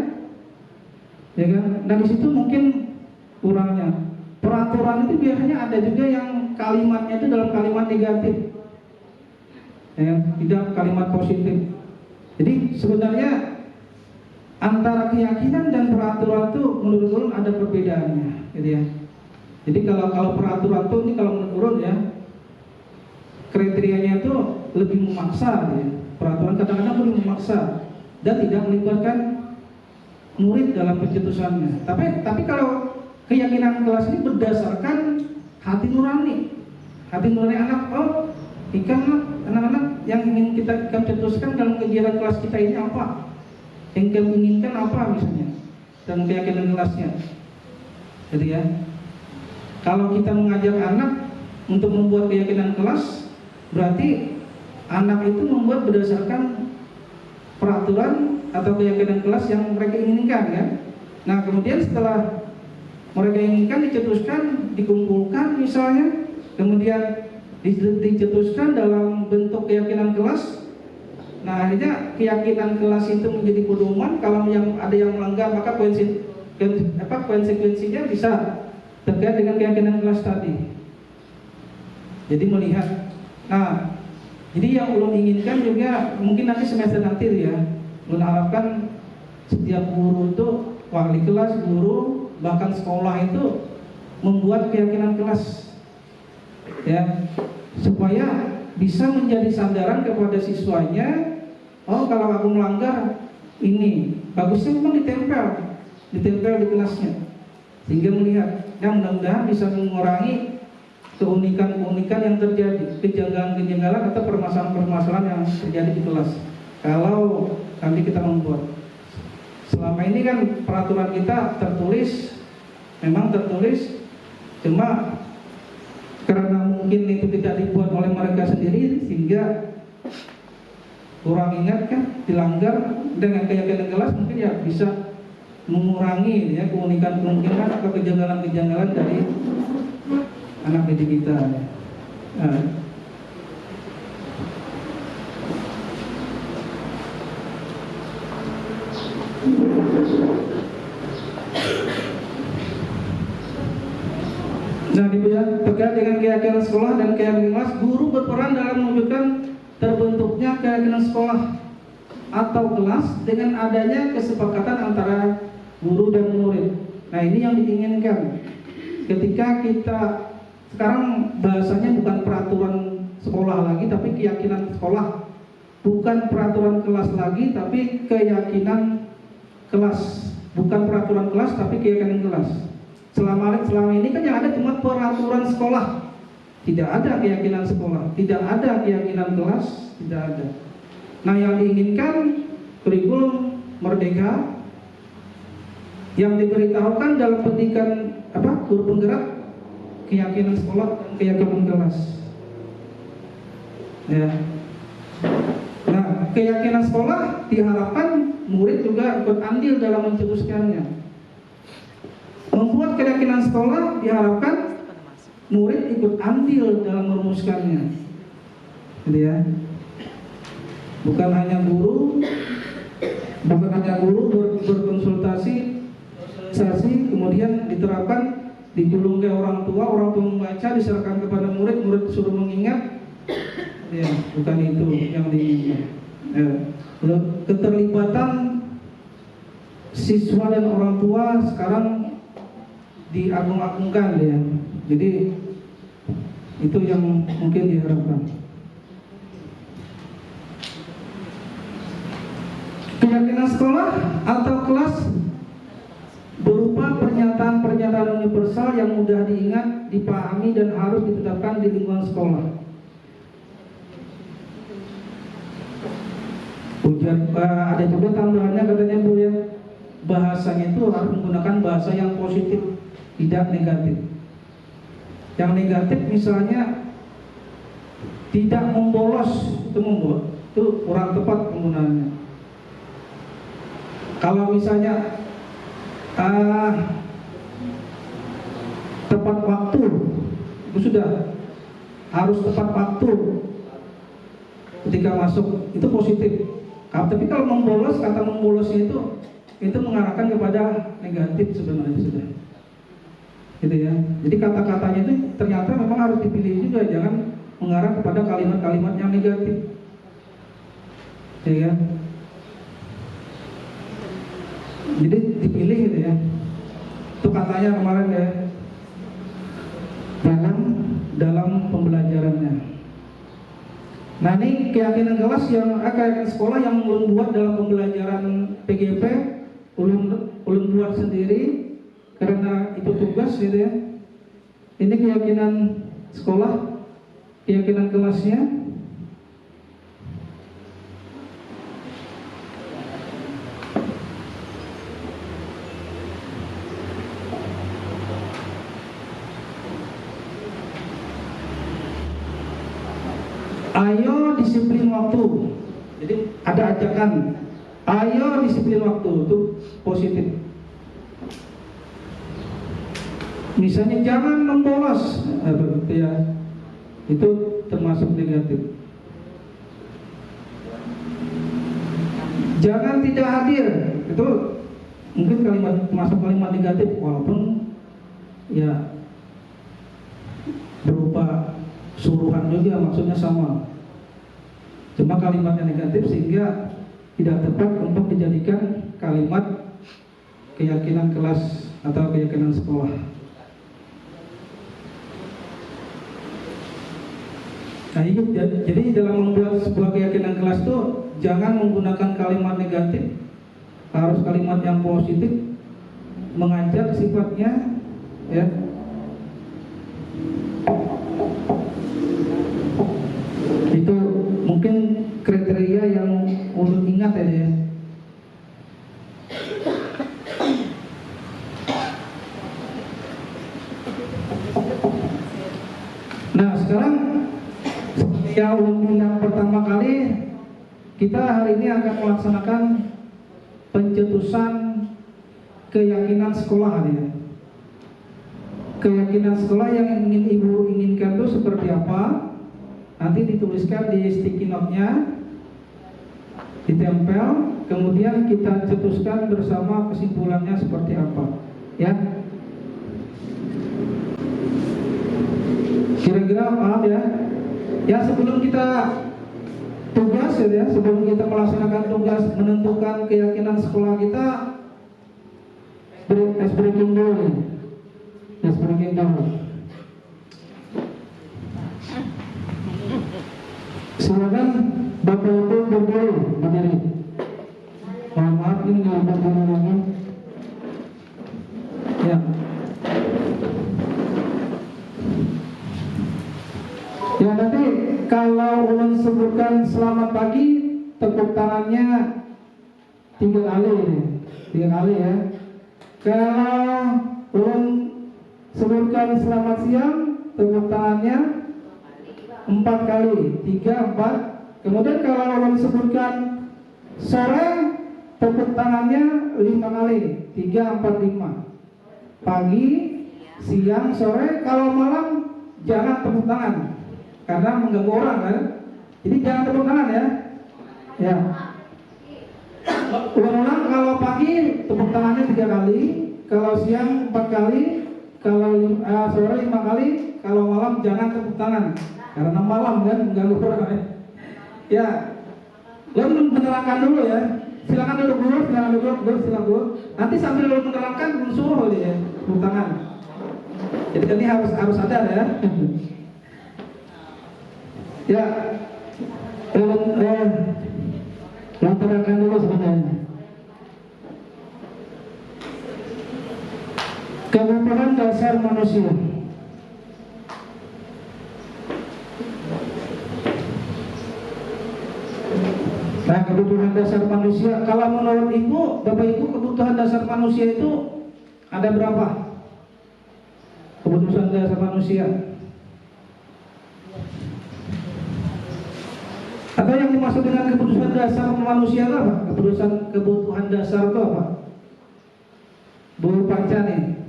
Ya kan? Nah, di situ mungkin kurangnya. Peraturan itu biasanya ada juga yang kalimatnya itu dalam kalimat negatif, ya, tidak kalimat positif. Jadi sebenarnya antara keyakinan dan peraturan itu menurut ulun ada perbedaannya, gitu ya. Jadi kalau peraturan itu ini kalau menurut ulun ya, kriterianya itu lebih memaksa, ya. Peraturan kadang-kadang lebih memaksa dan tidak melibatkan murid dalam pencetusannya. Tapi kalau keyakinan kelas ini berdasarkan hati nurani anak. Oh, anak-anak yang ingin kita cetuskan dalam kegiatan kelas kita ini apa? Yang kami inginkan apa misalnya? Dan keyakinan kelasnya. Jadi ya, kalau kita mengajar anak untuk membuat keyakinan kelas, berarti anak itu membuat berdasarkan peraturan atau keyakinan kelas yang mereka inginkan, kan? Nah, kemudian setelah mereka inginkan dicetuskan, dikumpulkan misalnya, kemudian dicetuskan dalam bentuk keyakinan kelas. Nah, akhirnya keyakinan kelas itu menjadi pedoman. Kalau yang ada yang melanggar, maka konsekuensinya bisa terkait dengan keyakinan kelas tadi. Jadi melihat. Nah, jadi yang ulun inginkan juga mungkin nanti semester nanti ya, ulun harapkan setiap guru itu, wali kelas, guru, bahkan sekolah itu membuat keyakinan kelas, ya, supaya bisa menjadi sandaran kepada siswanya. Oh, kalau aku melanggar ini, bagusnya memang ditempel di kelasnya, sehingga melihat. Yang mudah-mudahan bisa mengurangi keunikan-keunikan yang terjadi, kejanggalan-kejanggalan atau permasalahan-permasalahan yang terjadi di kelas. Kalau nanti kita membuat, selama ini kan peraturan kita tertulis, memang tertulis, cuma karena mungkin itu tidak dibuat oleh mereka sendiri sehingga kurang ingat kan, dilanggar. Dengan keyakinan kelas mungkin ya bisa mengurangi ya keunikan-keunikan atau kejanggalan-kejanggalan dari anak didik kita. Nah, terkait dengan keyakinan sekolah dan keyakinan kelas, guru berperan dalam mewujudkan terbentuknya keyakinan sekolah atau kelas dengan adanya kesepakatan antara guru dan murid. Nah, ini yang diinginkan. Ketika kita sekarang bahasanya bukan peraturan sekolah lagi, tapi keyakinan sekolah. Bukan peraturan kelas lagi, tapi keyakinan kelas. Bukan peraturan kelas, tapi keyakinan kelas. Selama ini kan yang ada cuma peraturan sekolah, tidak ada keyakinan sekolah, tidak ada keyakinan kelas, tidak ada. Nah, yang diinginkan kurikulum merdeka yang diberitahukan dalam pendidikan guru penggerak, keyakinan sekolah dan keyakinan kelas. Ya. Nah, keyakinan sekolah diharapkan murid juga ikut andil dalam mencetuskannya. Membuat keyakinan sekolah diharapkan murid ikut andil dalam merumuskannya. Gitu ya. Bukan hanya guru berkonsultasi, kemudian diterapkan, dijulung ke orang tua membaca, diserahkan kepada murid suruh mengingat. Ya, bukan itu yang diinginkan. Ya. Keterlibatan siswa dan orang tua sekarang diagung-agungkan ya. Jadi itu yang mungkin diharapkan. Keyakinan sekolah atau kelas berupa pernyataan-pernyataan universal yang mudah diingat, dipahami dan harus ditetapkan di lingkungan sekolah. Ada juga tambahannya katanya Bu ya, bahasanya itu harus menggunakan bahasa yang positif, tidak negatif. Yang negatif misalnya tidak membolos, itu kurang tepat penggunaannya. Kalau misalnya tepat waktu, itu sudah harus tepat waktu ketika masuk, itu positif. Tapi kalau membolos, kata membolosnya itu mengarahkan kepada negatif sebenarnya sudah. Gitu ya. Jadi kata-katanya itu ternyata memang harus dipilih juga, jangan mengarah kepada kalimat-kalimat yang negatif. Ya. Jadi dipilih gitu ya. Itu katanya kemarin ya, dalam pembelajarannya. Nah ini keyakinan kelas yang keyakinan sekolah yang ulun buat dalam pembelajaran PGP, ulun buat sendiri karena itu tugas gitu ya. Ini keyakinan sekolah, keyakinan kelasnya. Ayo disiplin waktu. Jadi ada ajakan, ayo disiplin waktu, itu positif. Misalnya jangan membolos, itu termasuk negatif. Jangan tidak hadir, itu mungkin termasuk kalimat negatif, walaupun ya berupa suruhan juga, maksudnya sama. Cuma kalimatnya negatif sehingga tidak tepat untuk dijadikan kalimat keyakinan kelas atau keyakinan sekolah. Nah, jadi dalam membuat sebuah keyakinan kelas itu jangan menggunakan kalimat negatif, harus kalimat yang positif, mengajak sifatnya, ya. Itu mungkin kriteria yang ulun ingat ya. Nah sekarang yang undang pertama kali kita hari ini akan melaksanakan pencetusan keyakinan sekolah ya. Keyakinan sekolah yang ingin ibu inginkan itu seperti apa? Nanti dituliskan di sticky note-nya, ditempel, kemudian kita cetuskan bersama kesimpulannya seperti apa, ya. Kira-kira paham ya? Ya sebelum kita tugas ya, sebelum kita melaksanakan tugas menentukan keyakinan sekolah kita, ice breaking dulu. Silakan Bapak Ibu berdiri. Maaf ini nggak berdiri lagi. Ya. Ya nanti kalau ulun sebutkan selamat pagi, tepuk tangannya 3 kali ya. Kalau ulun sebutkan selamat siang, tepuk tangannya 4 kali, 3, 4. Kemudian kalau ulun sebutkan sore, tepuk tangannya 5 kali, 3, 4, 5. Pagi, siang, sore. Kalau malam jangan tepuk tangan karena mengganggu orang kan. Jadi jangan tepuk tangan ya. Ya. Ulang-ulang, kalau pagi tepuk tangannya 3 kali, kalau siang 4 kali, kalau sore 5 kali, kalau malam jangan tepuk tangan karena malam kan mengganggu orang. Ya. Lo menerangkan dulu ya. Silakan duduk dulu, silakan dulu. Nanti sambil lo menerangkan suruh dia tepuk tangan. Jadi ini harus ada ya. Ya, terangkan dulu sebenarnya. Kebutuhan dasar manusia. Nah, kebutuhan dasar manusia. Kalau menurut Ibu, Bapak Ibu, kebutuhan dasar manusia itu ada berapa? Kebutuhan dasar manusia. Atau yang dimaksud dengan kebutuhan dasar manusia itu apa? Kebutuhan dasar itu apa? Bu Panca nih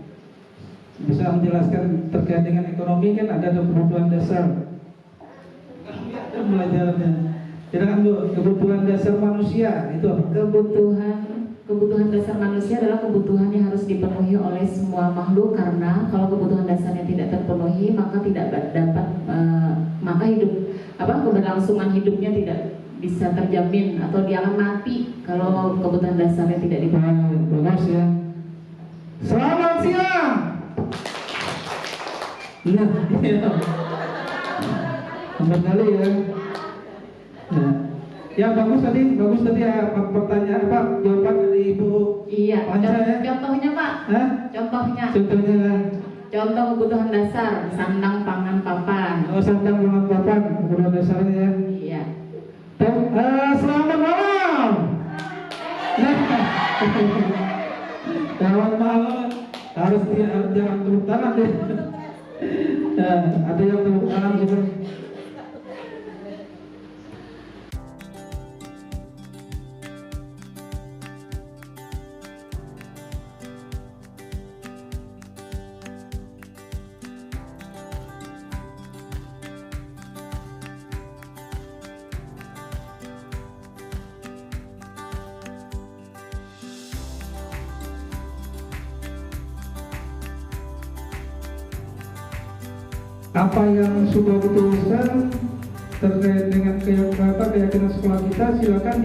bisa menjelaskan terkait dengan ekonomi, kan ada kebutuhan dasar. Belajarnya. Silakan Bu, kebutuhan dasar manusia itu apa? Kebutuhan dasar manusia adalah kebutuhan yang harus dipenuhi oleh semua makhluk, karena kalau kebutuhan dasarnya tidak terpenuhi maka tidak dapat maka keberlangsungan hidupnya tidak bisa terjamin atau dia akan mati kalau kebutuhan dasarnya tidak dipenuhi. Bagus ya. Selamat siang. Iya. Kembali ya. Nah. Ya bagus tadi ya pertanyaan jawaban dari Ibu. Iya. Panca, ya? Contohnya Pak. Hah? Contohnya. Contoh kebutuhan dasar, sandang, pangan, papan. Oh, sandang, pangan, papan, kebutuhan dasarnya ya. Iya. Selamat malam. Selamat malam. Harus jangan tepuk tangan deh. Ada yang tepuk tangan juga. Apa yang sudah dituliskan terkait dengan keyakinan sekolah kita, silakan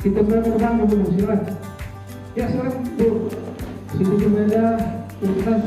kita berkembang dulu, silakan. Ya silakan Bu. Situ berbeda, silakan.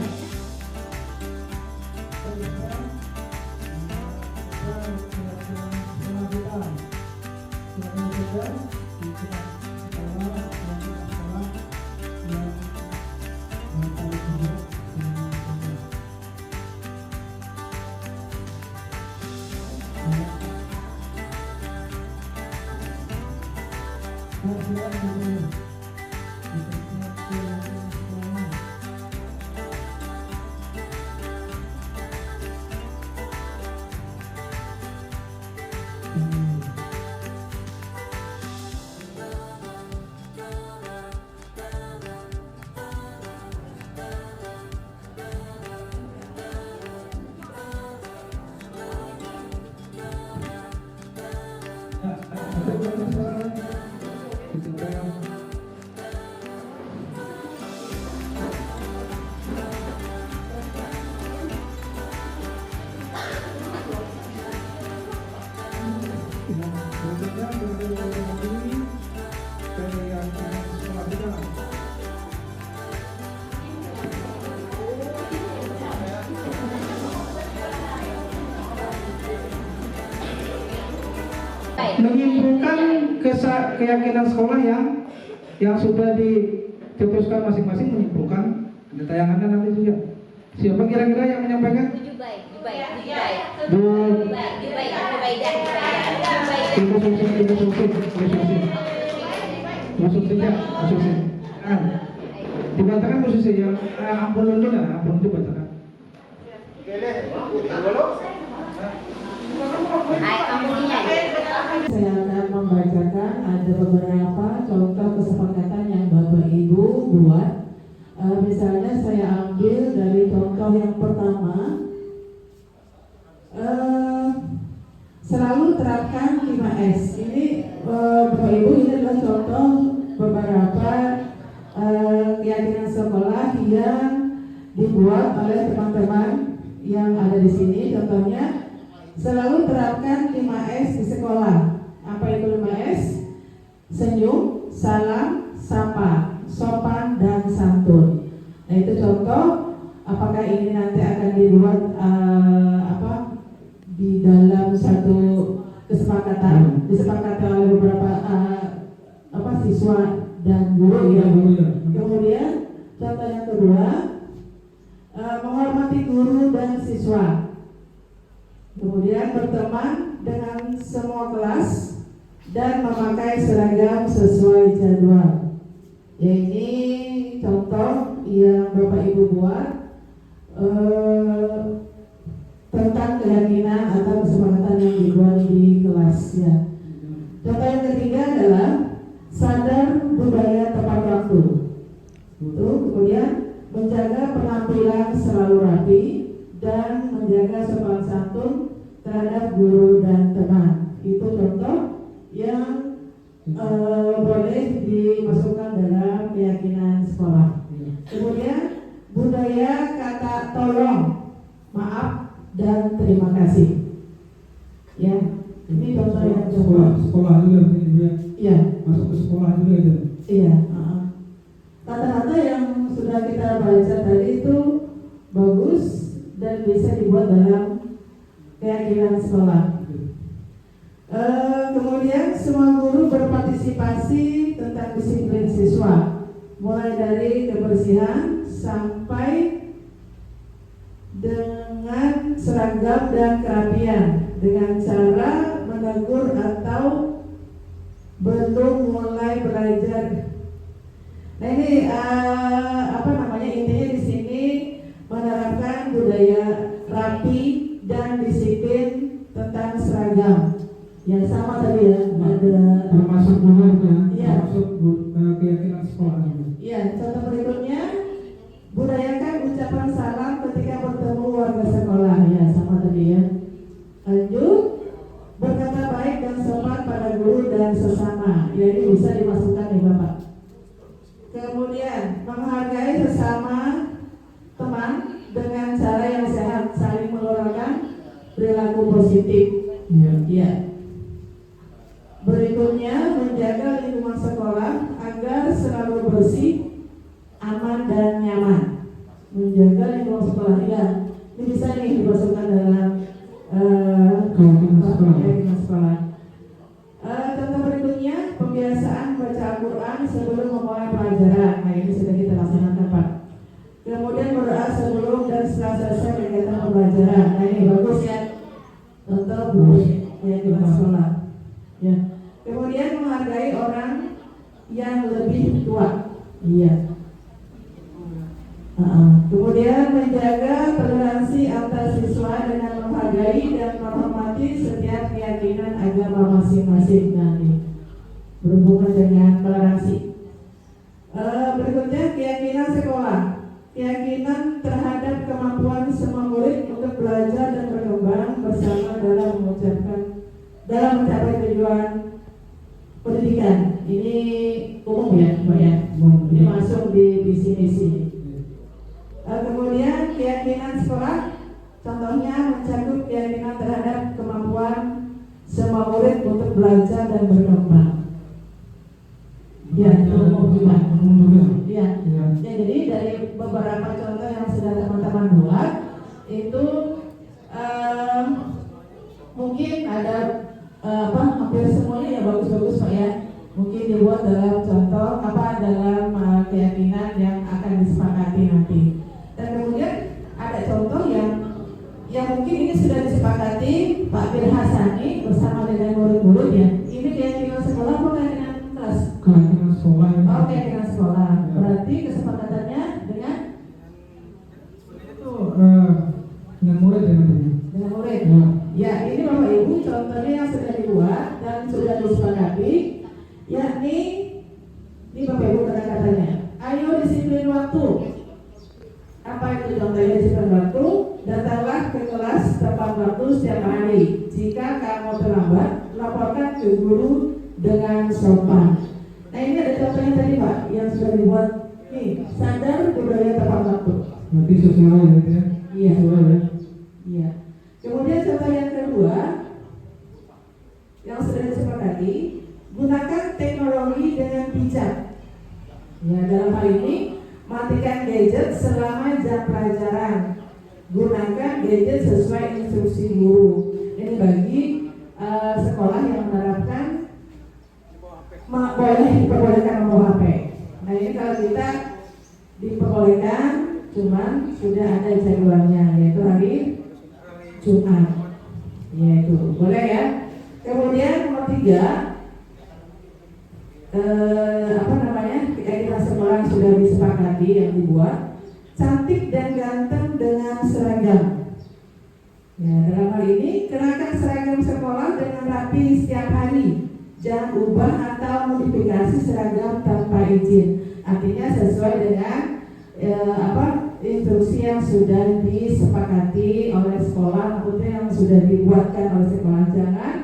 Menyimpulkan keyakinan sekolah yang sudah dicetuskan masing-masing, menyimpulkan ada tayangannya nanti juga. Siapa kira-kira yang menyampaikan? Dibacakan posisi yang ampun dulu lah, ampun dibacakan. Saya akan membacakan ada beberapa contoh kesepakatan yang Bapak Ibu buat. Misalnya saya ambil dari contoh yang pertama, selalu terapkan 5S. Ini Bapak Ibu, ini adalah contoh beberapa keyakinan sekolah yang dibuat oleh teman-teman yang ada di sini. Contohnya, selalu terapkan 5S di sekolah. Apa itu 5S? Senyum, salam, sapa, sopan, dan santun. Nah itu contoh. Apakah ini nanti akan dibuat di dalam satu kesepakatan, disepakati oleh beberapa siswa dan guru ya. Kemudian contoh yang kedua, menghormati guru dan siswa. Kemudian berteman dengan semua kelas dan memakai seragam sesuai jadwal. Ya ini contoh yang Bapak Ibu buat tentang keyakinan atau kesepakatan yang dibuat di kelas ya. Contoh yang ketiga adalah sadar budaya tepat waktu. Kemudian menjaga penampilan selalu rapi dan menjaga sopan santun terhadap guru dan teman. Itu contoh yang boleh dimasukkan dalam keyakinan sekolah. Kemudian budaya kata tolong, maaf, dan terima kasih. Ya, Ini contoh yang sekolah juga mungkin ya. Iya. Masuk ke sekolah juga itu. Iya. Kata-kata yang sudah kita baca tadi itu bagus dan bisa dibuat dalam keyakinan sekolah. Kemudian semua guru berpartisipasi tentang disiplin siswa, mulai dari kebersihan sampai dengan seragam dan kerapian, dengan cara menegur atau belum mulai belajar. Nah ini intinya di sini menerapkan budaya rapi dan disiplin tentang seragam. Yang sama tadi ya, ada termasuk juga ya. Termasuk keyakinan sekolah. Iya, contoh berikutnya budayakan ucapan salam ketika bertemu warga sekolah. Ya, sama tadi ya. Lanjut, berkata baik dan sopan pada guru dan sesama. Ya, ini bisa dimasukkan nih Bapak. Kemudian menghargai sesama teman dengan cara yang sehat, saling mengeluarkan perilaku positif. Iya. Berikutnya, menjaga lingkungan sekolah agar selalu bersih, aman dan nyaman. Menjaga lingkungan sekolah, ya. Ini bisa nih dimasukkan dalam keyakinan sekolah. Contoh berikutnya, pembiasaan baca Al-Quran sebelum memulai pelajaran. Nah ini sudah kita laksanakan Pak. Kemudian berdoa sebelum dan setelah selesai kegiatan pembelajaran. Nah ini bagus ya. Contoh keyakinan sekolah. Ya. Kemudian menghargai orang yang lebih tua. Iya. Kemudian menjaga toleransi antar siswa dengan menghargai dan menghormati setiap keyakinan agama masing-masing. Nanti berhubungan dengan toleransi. Berikutnya keyakinan sekolah. Keyakinan terhadap kemampuan semua murid untuk belajar dan berkembang bersama dalam mencapai tujuan pendidikan. Ini umum ya, Mbak ya. Ini masuk di visi misi. Kemudian keyakinan sekolah, contohnya mencakup keyakinan terhadap kemampuan semua murid untuk belajar dan berkembang. Ya, itu umum juga. Ya. Jadi dari beberapa contoh yang sudah teman-teman buat itu mungkin ada hampir semuanya ya bagus-bagus Pak ya. Mungkin dibuat dalam contoh dalam keyakinan yang akan disepakati nanti. Dan kemudian ada contoh yang mungkin ini sudah disepakati Pak Bir Hasani bersama dengan murid-murid ya. Ini keyakinan sekolah atau keyakinan kelas? Keyakinan sekolah. Oh, keyakinan sekolah. Berarti kesepakatannya dengan itu dengan murid ya. Dengan murid. Ya, ini Bapak Ibu contohnya yang sudah dibuat dan sudah disepakati, yakni ini Bapak Ibu kata-katanya. Ayo disiplin waktu. Apa itu contohnya disiplin waktu? Datanglah ke kelas tepat waktu setiap hari. Jika kamu terlambat, laporkan ke guru dengan sopan. Nah ini ada contohnya tadi Pak yang sudah dibuat. Nih, sadar budaya tepat waktu. Nanti sesuai ya. Iya. Sesuai ya. Iya. Kemudian contoh yang kedua yang sudah disepakati, gunakan teknologi dengan bijak. Ya, dalam hal ini matikan gadget selama jam pelajaran. Gunakan gadget sesuai instruksi guru. Ini bagi sekolah yang menerapkan boleh diperbolehkan membawa HP. Nah ini kalau kita diperbolehkan, cuman sudah ada jadwalnya yaitu hari Jumat. Yaitu boleh ya. Kemudian nomor 3 keyakinan sekolah sudah disepakati yang dibuat, cantik dan ganteng dengan seragam. Ya, dalam hal ini kenakan seragam sekolah dengan rapi setiap hari. Jangan ubah atau modifikasi seragam tanpa izin. Artinya sesuai dengan instruksi yang sudah disepakati oleh sekolah, maksudnya yang sudah dibuatkan oleh sekolah. Jangan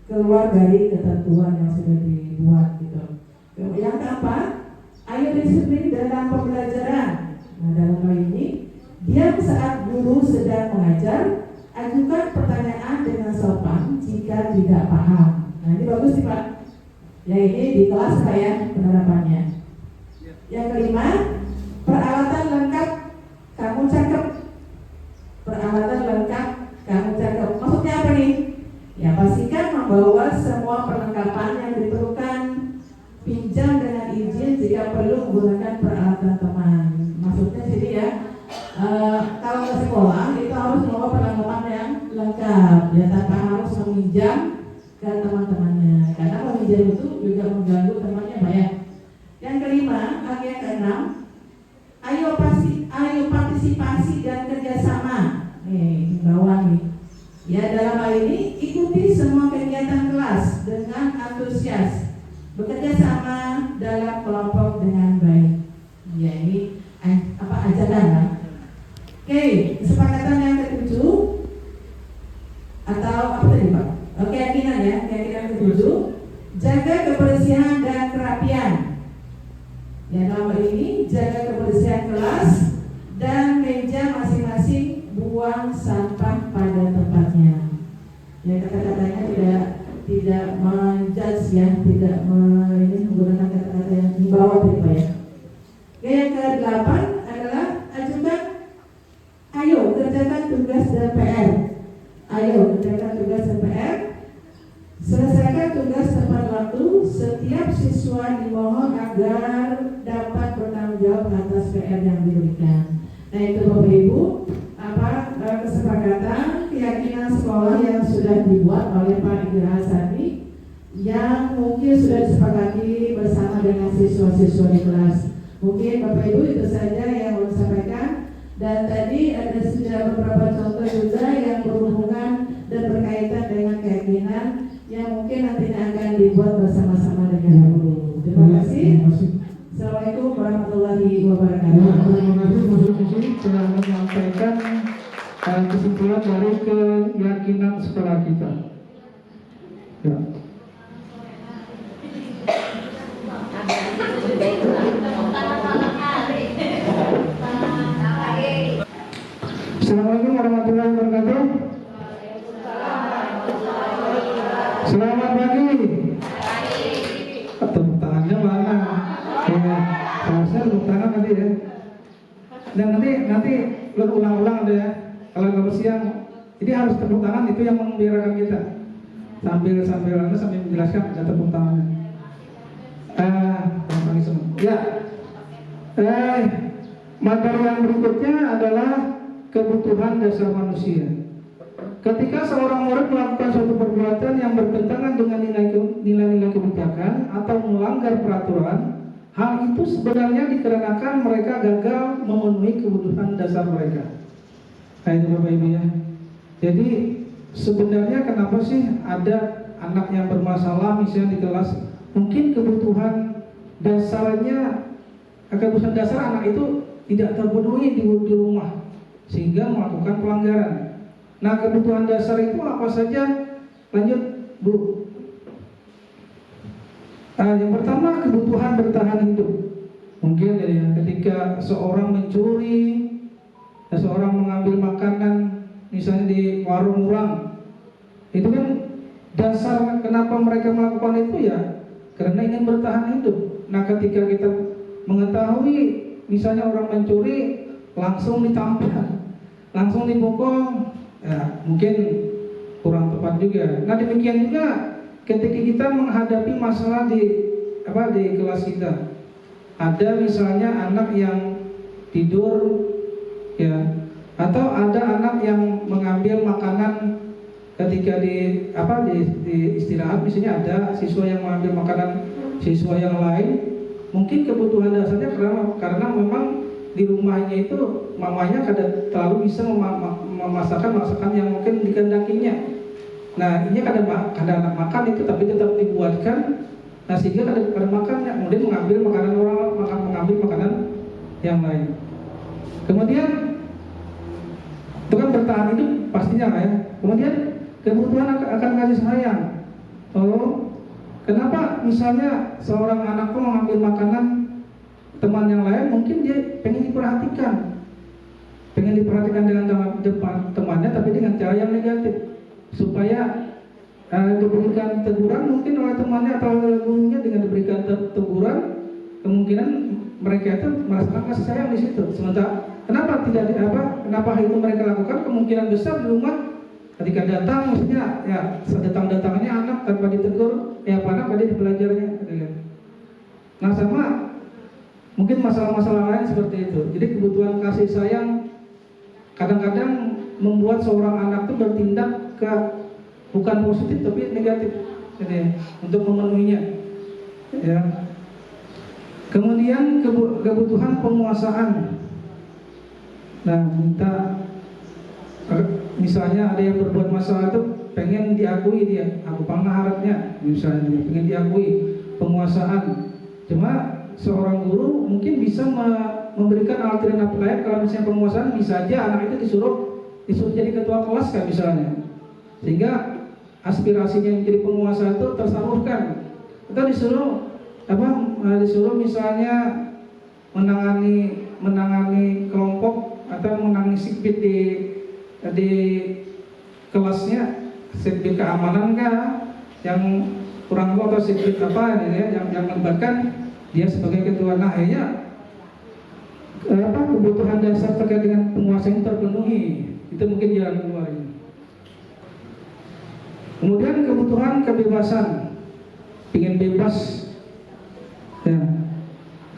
keluar dari ketentuan yang sudah dibuat gitu. Yang keempat, ayo disiplin dalam pembelajaran. Nah dalam hal ini, diam saat guru sedang mengajar ajukan pertanyaan dengan sopan jika tidak paham. Nah ini bagus sih Pak. Ya ini di kelas saya penerapannya. Yang kelima, peralatan lengkap kamu cakep. Peralatan lengkap kamu cakep. Maksudnya apa nih? Ya pastikan membawa semua perlengkapan yang diperlukan. Pinjam dengan izin jika perlu menggunakan peralatan teman. Maksudnya jadi ya, kalau ke sekolah itu harus membawa perlengkapan yang lengkap, ya tanpa harus meminjam ke teman-temannya. Karena meminjam itu juga mengganggu temannya banyak. Yang kelima, yang keenam, ayo partisipasi dan kerjasama. Nih, di bawah nih. Ya dalam hal ini ikuti semua kegiatan kelas dengan antusias. Bekerja sama dalam kelompok dengan baik. Ya ini ajakan kan? Oke, kesepakatan yang ketujuh atau apa tadi Pak? Keyakinan ya, keyakinan ketujuh, jaga kebersihan dan kerapian. Ya dalam hal ini jaga kebersihan kelas dan meja masing-masing, buang sampah pada tempatnya. Ya kata-katanya tidak menjudge ya, tidak menggunakan kata-kata yang di bawah tadi Pak ya. Yang ke-8 adalah ajukan, ayo kerjakan tugas dan PR. Ayo kerjakan tugas dan PR. Selesaikan tugas tepat waktu. Setiap siswa dimohon agar dapat bertanggung jawab atas PR yang diberikan. Nah itu Bapak Ibu, kesepakatan keyakinan sekolah yang sudah dibuat oleh Pak Idil Hasani, yang mungkin sudah disepakati bersama dengan siswa-siswa di kelas. Mungkin Bapak Ibu itu saja yang mau sampaikan. Dan tadi ada sudah beberapa contoh juga yang berhubungan dan berkaitan dengan keyakinan yang mungkin nantinya akan dibuat bersama-sama dengan guru. Terima kasih. Assalamualaikum warahmatullahi wabarakatuh. Terima kasih Bu Susi telah menyampaikan kesimpulan dari keyakinan sekolah kita. Ya. Assalamualaikum warahmatullahi wabarakatuh. Selamat pagi. Tepuk tangannya mana? Ya, seharusnya tepuk tangan nanti ya. Dan nanti ulang-ulang ada ya. Kalau nggak siang, ini harus tepuk tangan, itu yang mengembirakan kita. Sambil menjelaskan ada tepuk tangannya. Pagi semua. Ya. Materi yang berikutnya adalah kebutuhan dasar manusia. Ketika seorang murid melakukan suatu perbuatan yang bertentangan dengan nilai-nilai kebijakan atau melanggar peraturan, hal itu sebenarnya dikarenakan mereka gagal memenuhi kebutuhan dasar mereka. Nah itu Bapak Ibu ya. Jadi sebenarnya kenapa sih ada anak yang bermasalah misalnya di kelas, mungkin kebutuhan dasarnya, kebutuhan dasar anak itu tidak terpenuhi di rumah sehingga melakukan pelanggaran. Nah kebutuhan dasar itu apa saja? Lanjut Bu. Yang pertama kebutuhan bertahan hidup. Mungkin ya, ketika seorang mencuri, seseorang mengambil makanan misalnya di warung murang, itu kan dasar kenapa mereka melakukan itu ya karena ingin bertahan hidup. Nah ketika kita mengetahui misalnya orang mencuri, langsung ditampar, langsung dipukul, ya mungkin kurang tepat juga. Nah demikian juga ketika kita menghadapi masalah di kelas kita, ada misalnya anak yang tidur ya, atau ada anak yang mengambil makanan ketika di istirahat, misalnya ada siswa yang mengambil makanan siswa yang lain. Mungkin kebutuhan dasarnya karena memang di rumahnya itu mamanya kadang terlalu bisa memasakkan masakan yang mungkin dikehendakinya. Nah ini kadang anak makan itu tapi tetap dibuatkan, nah sehingga kadang makannya kemudian mengambil makanan mengambil makanan yang lain. Kemudian itu kan bertahan hidup pastinya ya. Kemudian kebutuhan akan kasih sayang. Kenapa misalnya seorang anak pun mengambil makanan teman yang lain, mungkin dia pengen diperhatikan, pengen diperhatikan dengan temannya tapi dengan cara yang negatif, supaya diberikan teguran mungkin oleh temannya atau oleh gurunya. Dengan diberikan teguran, kemungkinan mereka itu merasakan kasih sayang di situ. Sementara kenapa kenapa hal itu mereka lakukan? Kemungkinan besar di rumah ketika datang, maksudnya ya sedatang-datangnya anak tanpa ditegur, ya apa anak tadi belajarnya. Nah sama mungkin masalah-masalah lain seperti itu. Jadi kebutuhan kasih sayang kadang-kadang membuat seorang anak itu bertindak ke bukan positif tapi negatif, jadi untuk memenuhinya. Ya. Kemudian kebutuhan penguasaan. Nah, misalnya ada yang berbuat masalah itu pengen diakui dia, aku pangharapnya misalnya pengen diakui, penguasaan. Cuma seorang guru mungkin bisa memberikan alternatif lain. Kalau misalnya penguasaan, bisa aja anak itu disuruh jadi ketua kelas kan misalnya, sehingga aspirasinya menjadi penguasa itu tersalurkan. Atau disuruh misalnya menangani kelompok atau menangani sikbit di kelasnya, sikbit keamanan kah, yang kurang tahu, atau sikbit apa ya, yang melibatkan dia sebagai ketua. Nah akhirnya kebutuhan dasar terkait dengan penguasa yang terpenuhi, itu mungkin jalan keluarnya. Kemudian kebutuhan kebebasan, ingin bebas, ya.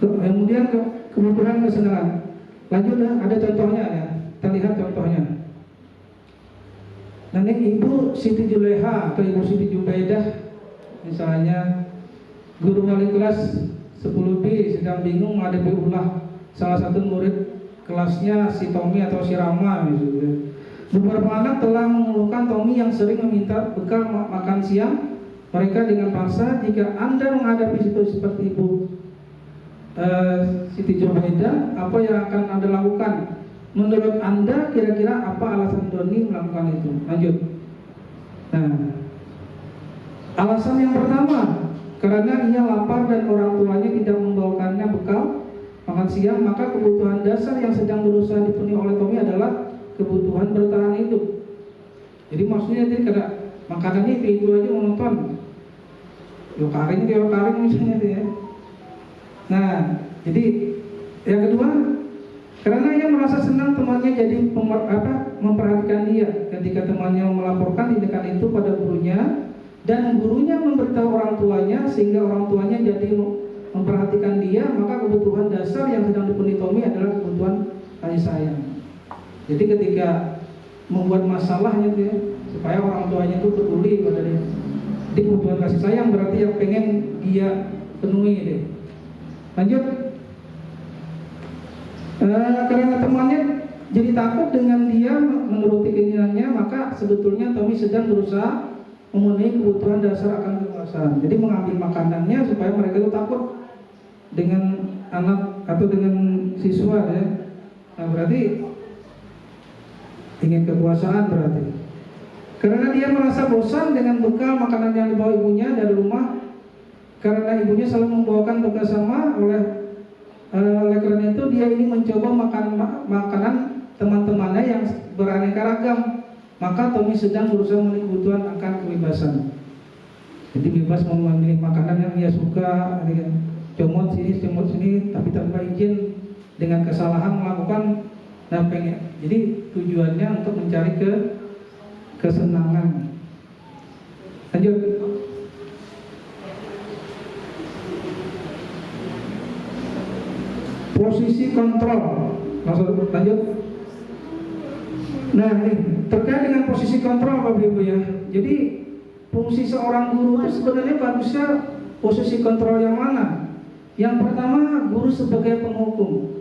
Kemudian kebutuhan kesenangan. Lanjut ya, ada contohnya ya, kita lihat contohnya. Nah ini Ibu Siti Juleha atau Ibu Siti Jubaidah, misalnya guru wali kelas 10B sedang bingung menghadapi ulah salah satu murid kelasnya, si Tommy atau si Rama misalnya. Beberapa anak telah mengeluhkan Tommy yang sering meminta bekal makan siang mereka dengan paksa. Jika Anda menghadapi situasi seperti Ibu Siti Jubaidah, apa yang akan Anda lakukan? Menurut Anda kira-kira apa alasan Doni melakukan itu? Lanjut. Nah, alasan yang pertama, karena ia lapar dan orang tuanya tidak membawakannya bekal makan siang, maka kebutuhan dasar yang sedang berusaha dipenuhi oleh Tommy adalah kebutuhan bertahan hidup. Jadi maksudnya dia karena makanannya itu aja menonton, karing misalnya dia. Nah, jadi yang kedua, karena ia merasa senang temannya jadi memperhatikan dia. Ketika temannya melaporkan tindakan itu pada gurunya dan gurunya memberitahu orang tuanya sehingga orang tuanya jadi memperhatikan dia, maka kebutuhan dasar yang sedang dipenuhi Tommy adalah kebutuhan kasih sayang. Jadi ketika membuat masalahnya dia, supaya orang tuanya itu peduli pada dia. Jadi kebutuhan kasih sayang berarti yang pengen dia penuhi dia. Lanjut. Karena temannya jadi takut dengan dia menuruti keinginannya, maka sebetulnya Tommy sedang berusaha memenuhi kebutuhan dasar akan kekuasaan. Jadi mengambil makanannya supaya mereka itu takut dengan anak atau dengan siswa ya. Nah, berarti ingin kekuasaan berarti. Karena dia merasa bosan dengan bekal makanan yang dibawa ibunya dari rumah, karena ibunya selalu membawakan bekal sama, oleh karena itu dia ini mencoba makanan teman-temannya yang beraneka ragam. Maka Tommy sedang berusaha memenuhi kebutuhan akan kebebasan. Jadi bebas memilih makanan yang dia suka, comot sini, tapi tanpa izin, dengan kesalahan melakukan. Nah, jadi tujuannya untuk mencari kesenangan. Lanjut. Posisi kontrol. Lanjut. Nah, ini terkait dengan posisi kontrol Bapak Ibu ya. Jadi fungsi seorang guru itu sebenarnya bagusnya posisi kontrol yang mana? Yang pertama, guru sebagai penghukum.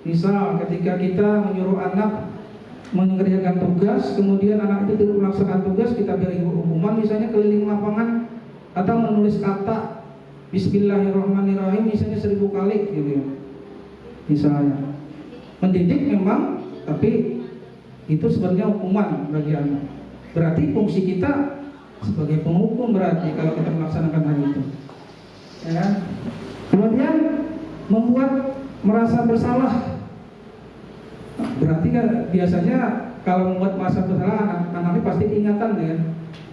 Misal ketika kita menyuruh anak mengerjakan tugas, kemudian anak itu tidak melaksanakan tugas, kita beri hukuman, misalnya keliling lapangan atau menulis kata Bismillahirrahmanirrahim misalnya 1000 kali gitu ya. Misalnya mendidik memang, tapi itu sebenarnya hukuman bagi anak. Berarti fungsi kita sebagai penghukum berarti kalau kita melaksanakan hal itu. Ya. Kemudian membuat merasa bersalah. Berarti kan biasanya kalau membuat masa bersalah anak-anaknya pasti ingatan ya,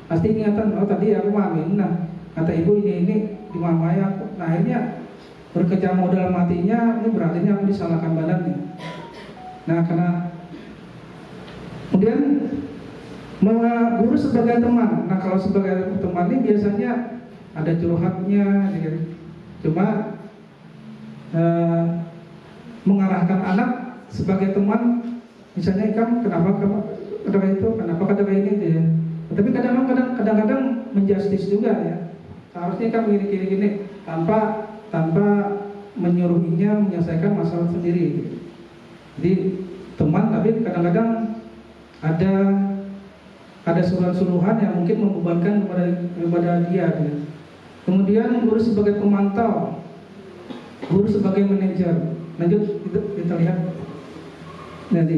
pasti ingatan. Oh tadi aku mamin, nah kata ibu ini dimamai aku. Nah akhirnya berkecamuk dalam hatinya, ini berarti aku disalahkan badannya. Nah karena kemudian guru sebagai teman. Nah kalau sebagai teman ini biasanya ada curhatnya, gitu. Cuma mengarahkan anak sebagai teman, misalnya kan kenapa kata itu, kenapa kata ini, gitu ya. Tapi kadang-kadang menjustis juga ya. Seharusnya kan gini tanpa menyuruhinya menyelesaikan masalah sendiri. Gitu. Jadi teman, tapi kadang-kadang ada suluhan-suluhan yang mungkin membebankan kepada dia. Gitu. Kemudian guru sebagai pemantau, guru sebagai manajer. Lanjut kita lihat. Nanti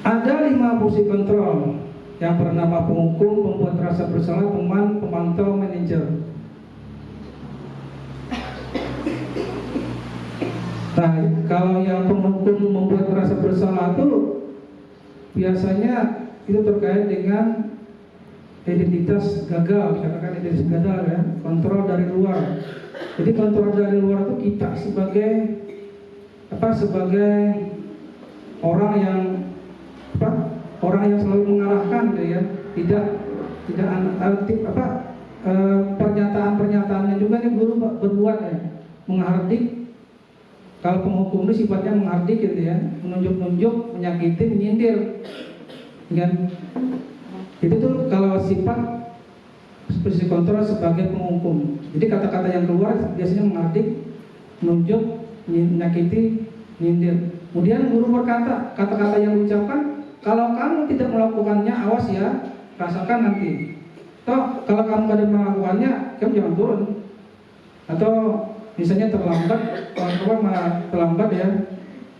ada 5 fungsi kontrol yang bernama penghukum, pembuat rasa bersalah, teman, pemantau, manajer. Nah, kalau yang penghukum membuat rasa bersalah itu biasanya itu terkait dengan identitas gagal, katakan identitas gagal ya, kontrol dari luar. Jadi kontrol dari luar itu kita sebagai orang yang selalu mengarahkan, gitu ya, tidak pernyataan-pernyataannya juga nih guru berbuat ya, menghardik. Kalau penghukum itu sifatnya menghardik, gitu ya, menunjuk-nunjuk, menyakiti, menyindir, kan? Itu tuh kalau sifat posisi kontrol sebagai penghukum. Jadi kata-kata yang keluar biasanya menghardik, menunjuk, menyakiti, menyindir. Kemudian guru berkata, kata-kata yang diucapkan, kalau kamu tidak melakukannya, awas ya, rasakan nanti. Atau kalau kamu tidak melakukannya, kamu jangan turun. Atau misalnya terlambat ya,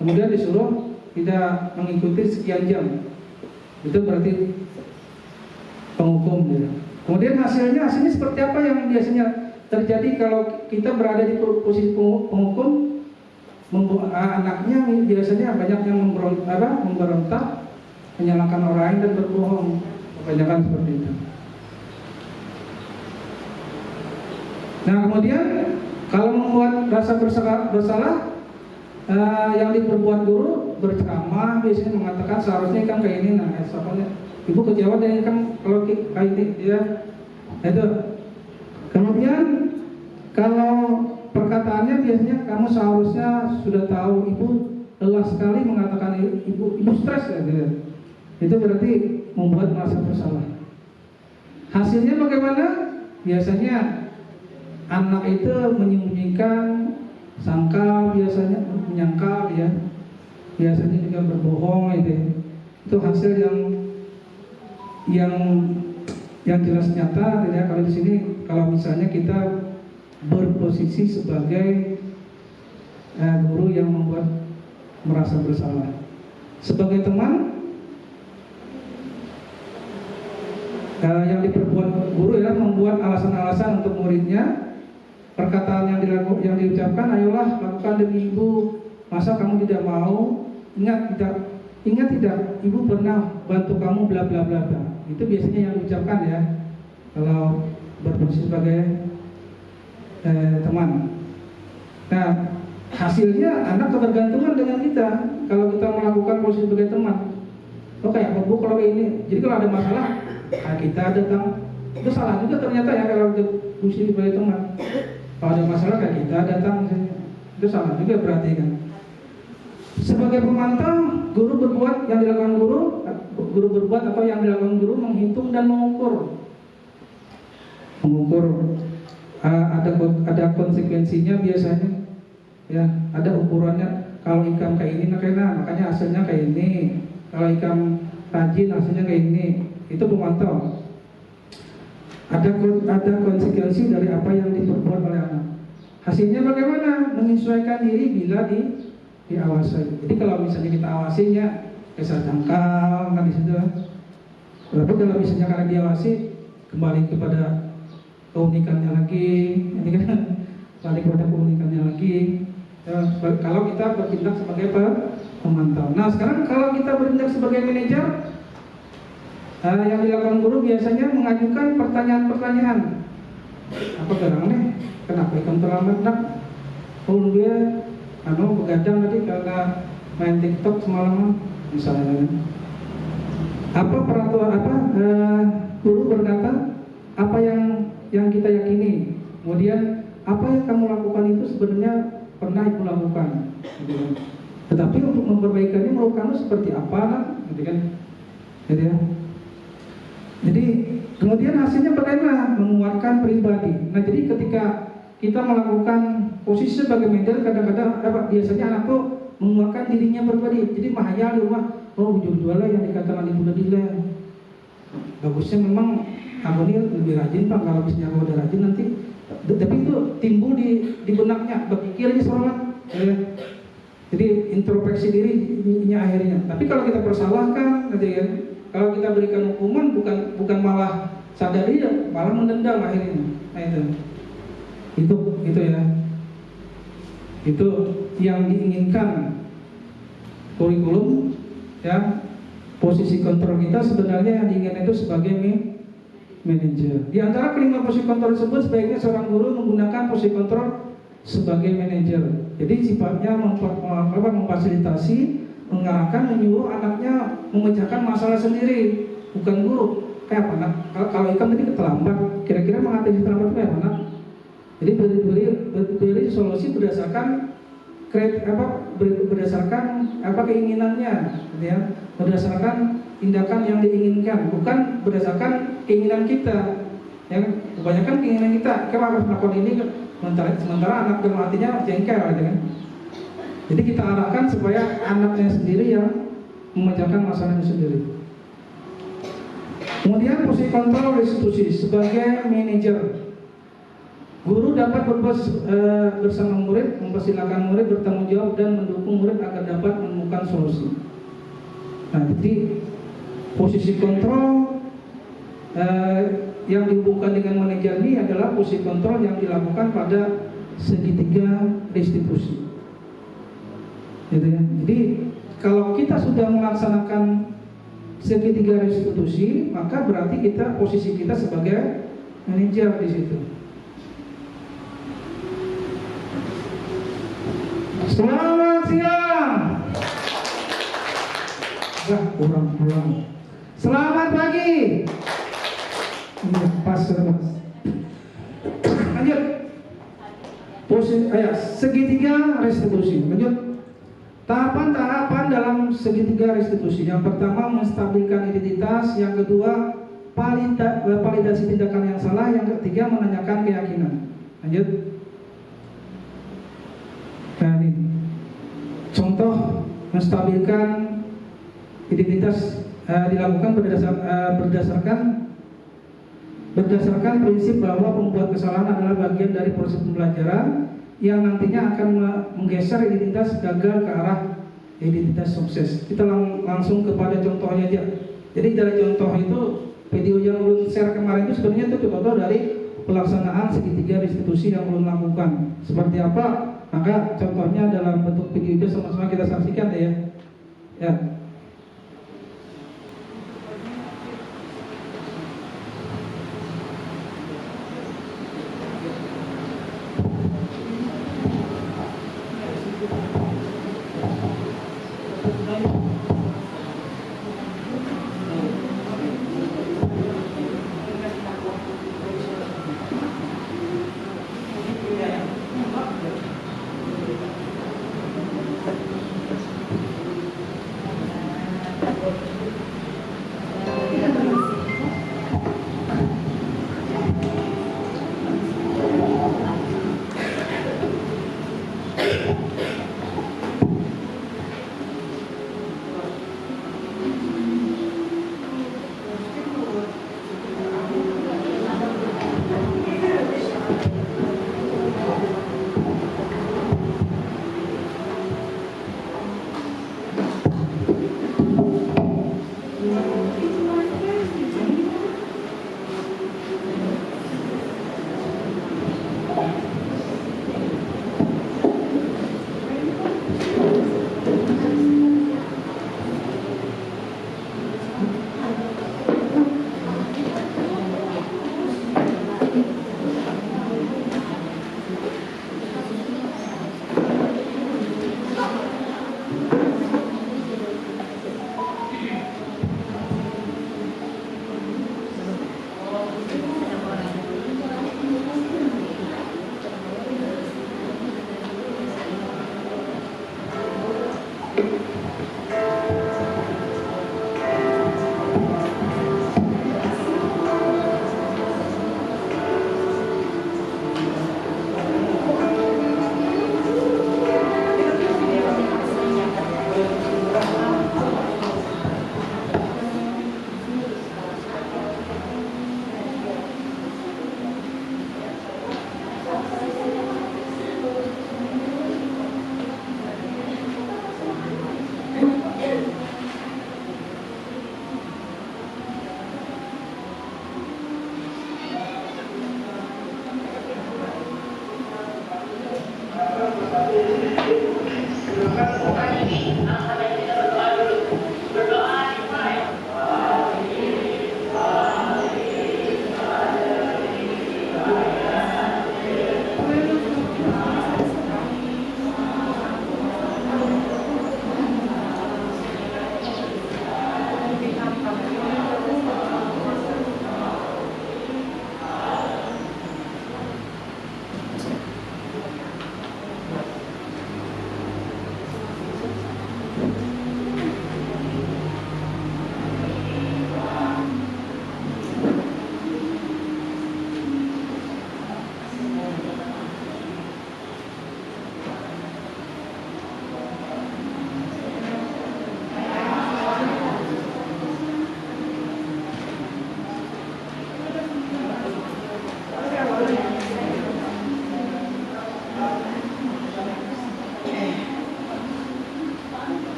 kemudian disuruh tidak mengikuti sekian jam. Itu berarti penghukum. Ya. Kemudian hasilnya seperti apa yang biasanya terjadi kalau kita berada di posisi penghukum? Anaknya biasanya banyak yang memberontak, menyalahkan orang lain dan berbohong, kebanyakan seperti itu. Nah kemudian kalau membuat rasa bersalah, yang diperbuat guru berceramah, biasanya mengatakan seharusnya kan kayak ini, nah soalnya ibu kecewa dengan kan kalau kayak ini ya itu. Kemudian kalau perkataannya biasanya kamu seharusnya sudah tahu, ibu lelah sekali mengatakan ibu stres ya, gitu. Itu berarti membuat merasa bersalah. Hasilnya bagaimana? Biasanya anak itu menyembunyikan, sangkal, biasanya menyangkal ya, biasanya juga berbohong itu. Itu hasil yang jelas nyata. Tidak, kalau di sini kalau misalnya kita berposisi sebagai guru yang membuat merasa bersalah. Sebagai teman, yang diperbuat guru ya membuat alasan-alasan untuk muridnya. Perkataan yang diucapkan, ayolah lakukan demi ibu, masa kamu tidak mau? Ingat tidak, ibu pernah bantu kamu bla bla bla bla. Itu biasanya yang diucapkan ya kalau berposisi sebagai teman. Nah hasilnya anak ketergantungan dengan kita kalau kita melakukan posisi sebagai teman. Oh kayak bu kalau ini, jadi kalau ada masalah kita datang. Itu salah juga ternyata ya kalau posisi sebagai teman. Kalau ada masalah kayak kita datang, itu salah juga berarti kan. Sebagai pemantau, guru berbuat yang dilakukan guru berbuat atau yang dilakukan guru menghitung dan mengukur. Ada konsekuensinya biasanya, ya ada ukurannya. Kalau ikan kayak ini, makanya hasilnya kayak ini. Kalau ikan rajin hasilnya kayak ini. Itu pemantau. Ada konsekuensi dari apa yang diperbuat oleh anak. Hasilnya bagaimana? Menyesuaikan diri bila diawasi. Jadi kalau misalnya kita awasinya bisa jangkal, kan di situ. Tapi kalau misalnya karena diawasi, kembali kepada keunikannya lagi. Ini kan kembali kepada keunikannya lagi. Ya, kalau kita bertindak sebagai pemantau. Nah sekarang kalau kita bertindak sebagai manajer, yang dilakukan guru biasanya mengajukan pertanyaan-pertanyaan. Apa gerangannya? Kenapa ikan terlambat nak? Oh dia begadang tadi karena main TikTok semalaman misalnya. Apa peraturan guru berkata apa yang kita yakini, kemudian apa yang kamu lakukan itu sebenarnya pernah ibu lakukan, gitu kan? Tetapi untuk memperbaikannya menurut kamu seperti apa nak, gitu kan? Gitu ya. Jadi kemudian hasilnya bagaimana? Menguatkan pribadi. Nah jadi ketika kita melakukan posisi sebagai manajer, kadang-kadang biasanya anak tuh menguatkan dirinya pribadi. Jadi mahayal di rumah, oh jual-jualan yang dikatakan ibu Nadila. Bagusnya memang aku ini lebih rajin pak, kalau misalnya aku udah rajin nanti. Tapi itu timbul di benaknya, berpikir aja sholat. Jadi introspeksi dirinya akhirnya. Tapi kalau kita persalahkan, gitu ya, kalau kita berikan hukuman bukan malah sadar dia, malah mendendam akhirnya. Nah itu ya. Itu yang diinginkan kurikulum ya. Posisi kontrol kita sebenarnya yang diinginkan itu sebagai manajer. Di antara kelima posisi kontrol tersebut sebaiknya seorang guru menggunakan posisi kontrol sebagai manajer. Jadi sifatnya memfasilitasi, mengarahkan, menyuruh anaknya memecahkan masalah sendiri, bukan guru. Kayak apa nak? Kalau ikan tadi terlambat, kira-kira mengatasi terlambat kayak apa nak? Jadi beri solusi berdasarkan berdasarkan keinginannya, gitu ya, berdasarkan tindakan yang diinginkan, bukan berdasarkan keinginan kita. Yang kebanyakan keinginan kita, kita harus melakukan ini, sementara anak dalam hatinya jengkel, gitu kan. Jadi kita arahkan supaya anaknya sendiri yang memecahkan masalahnya sendiri. Kemudian posisi kontrol restitusi sebagai manajer. Guru dapat bersama murid, mempersilahkan murid bertanggung jawab dan mendukung murid agar dapat menemukan solusi. Nah, jadi posisi kontrol yang dihubungkan dengan manajer ini adalah posisi kontrol yang dilakukan pada segitiga restitusi. Gitu ya. Jadi kalau kita sudah melaksanakan segitiga restitusi, maka berarti posisi kita sebagai manajer di situ. Selamat siang. Kurang. Selamat pagi. Pas. Lanjut. Posisi segitiga restitusi. Lanjut. Tahapan-tahapan dalam segitiga restitusi. Yang pertama menstabilkan identitas, yang kedua validasi tindakan yang salah, yang ketiga menanyakan keyakinan. Lanjut. Nah ini contoh menstabilkan identitas dilakukan berdasarkan prinsip bahwa pembuat kesalahan adalah bagian dari proses pembelajaran yang nantinya akan menggeser identitas gagal ke arah identitas sukses. Kita langsung kepada contohnya aja. Jadi dari contoh itu, video yang ulun share kemarin itu sebenarnya itu contoh dari pelaksanaan segitiga restitusi yang ulun lakukan. Seperti apa? Maka contohnya dalam bentuk video itu sama-sama kita saksikan ya. Ya.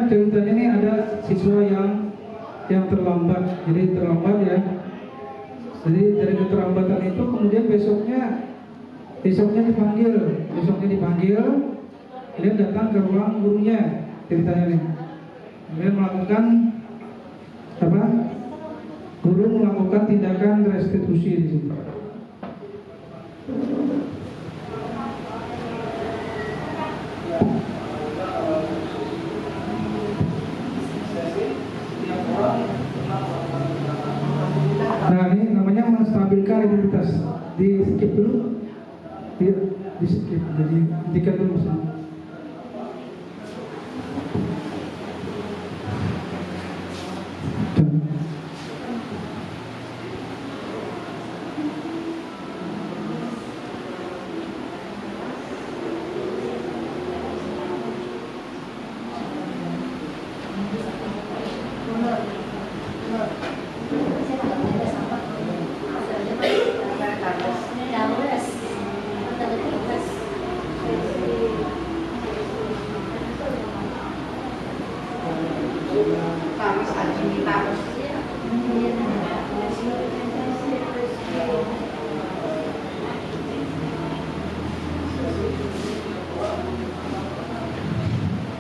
ceritanya ini ada siswa yang terlambat, jadi terlambat ya. Jadi dari keterlambatan itu kemudian besoknya dipanggil, kemudian datang ke ruang gurunya, ceritanya nih. Kemudian melakukan apa? Guru melakukan tindakan restitusi di situ. Nah ini namanya menstabilkan identitas. Di skip dulu, di skip, jadi hentikan dulu.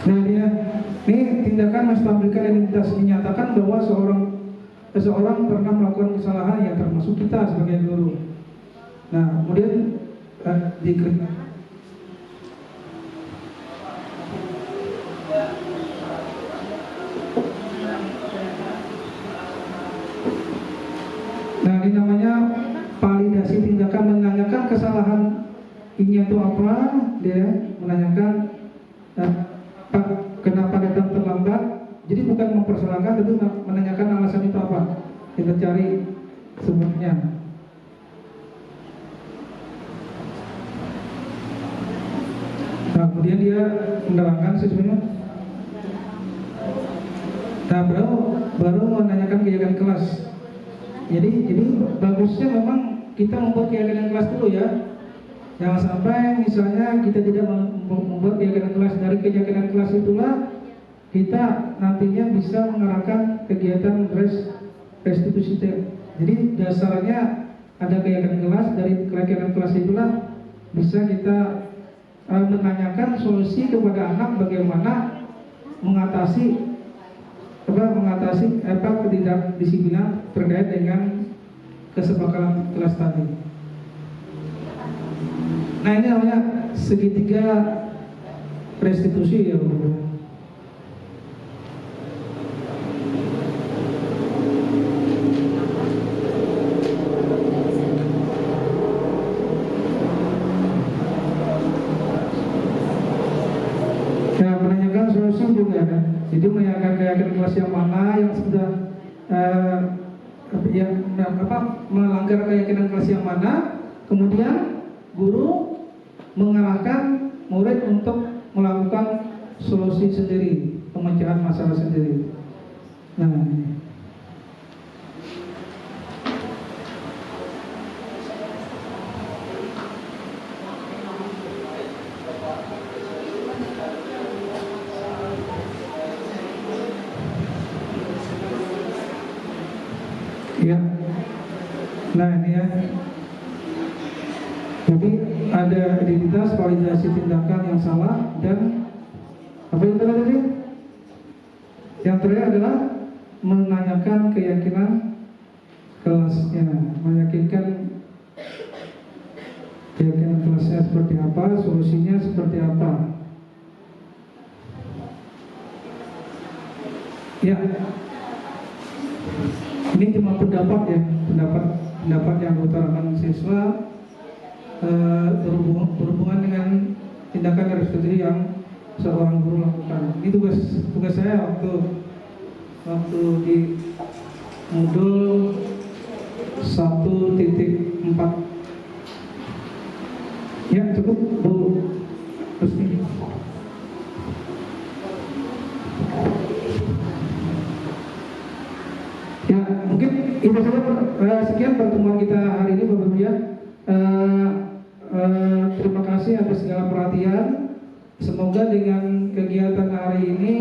Nah dia, ini tindakan menstabilkan identitas dinyatakan bahwa seseorang pernah melakukan kesalahan yang termasuk kita sebagai guru. Nah kemudian nah ini namanya validasi tindakan, menanyakan kesalahan ini itu apa, dia menanyakan kenapa datang terlambat. Jadi bukan mempersalahkan, tapi menanyakan alasan itu apa. Kita cari sebabnya. Nah, kemudian dia menerangkan sesuatu. Nah, baru menanyakan keyakinan kelas. Jadi bagusnya memang kita membuat keyakinan kelas dulu ya. Jangan sampai misalnya kita tidak membuat keyakinan kelas. Dari keyakinan kelas itulah kita nantinya bisa mengarahkan kegiatan restitusi. Jadi dasarnya ada keyakinan kelas, dari keyakinan kelas itulah bisa kita menanyakan solusi kepada anak bagaimana mengatasi ketidakdisiplinan terkait dengan kesepakatan kelas tadi. Nah ini namanya segitiga restitusi ya Bu. Menanyakan solusi juga kan. Jadi menanyakan keyakinan kelas yang mana yang sudah melanggar keyakinan kelas yang mana, kemudian guru mengarahkan murid untuk melakukan solusi sendiri, pemecahan masalah sendiri. Nah, ya. Nah ini ya. Jadi ada identitas, validasi tindakan yang salah, dan apa yang tadi? Yang terakhir adalah menanyakan keyakinan kelasnya, meyakinkan keyakinan kelasnya seperti apa, solusinya seperti apa. Ya, ini cuma pendapat ya, pendapat yang diutarakan siswa berhubungan dengan tindakan restitusi yang seorang guru lakukan. Ini tugas saya waktu di modul 1.4. Ya cukup Bu Rusmi. Ya mungkin itu saja, sekian pertemuan kita hari ini Bapak Ibu ya. Terima kasih atas segala perhatian. Semoga dengan kegiatan hari ini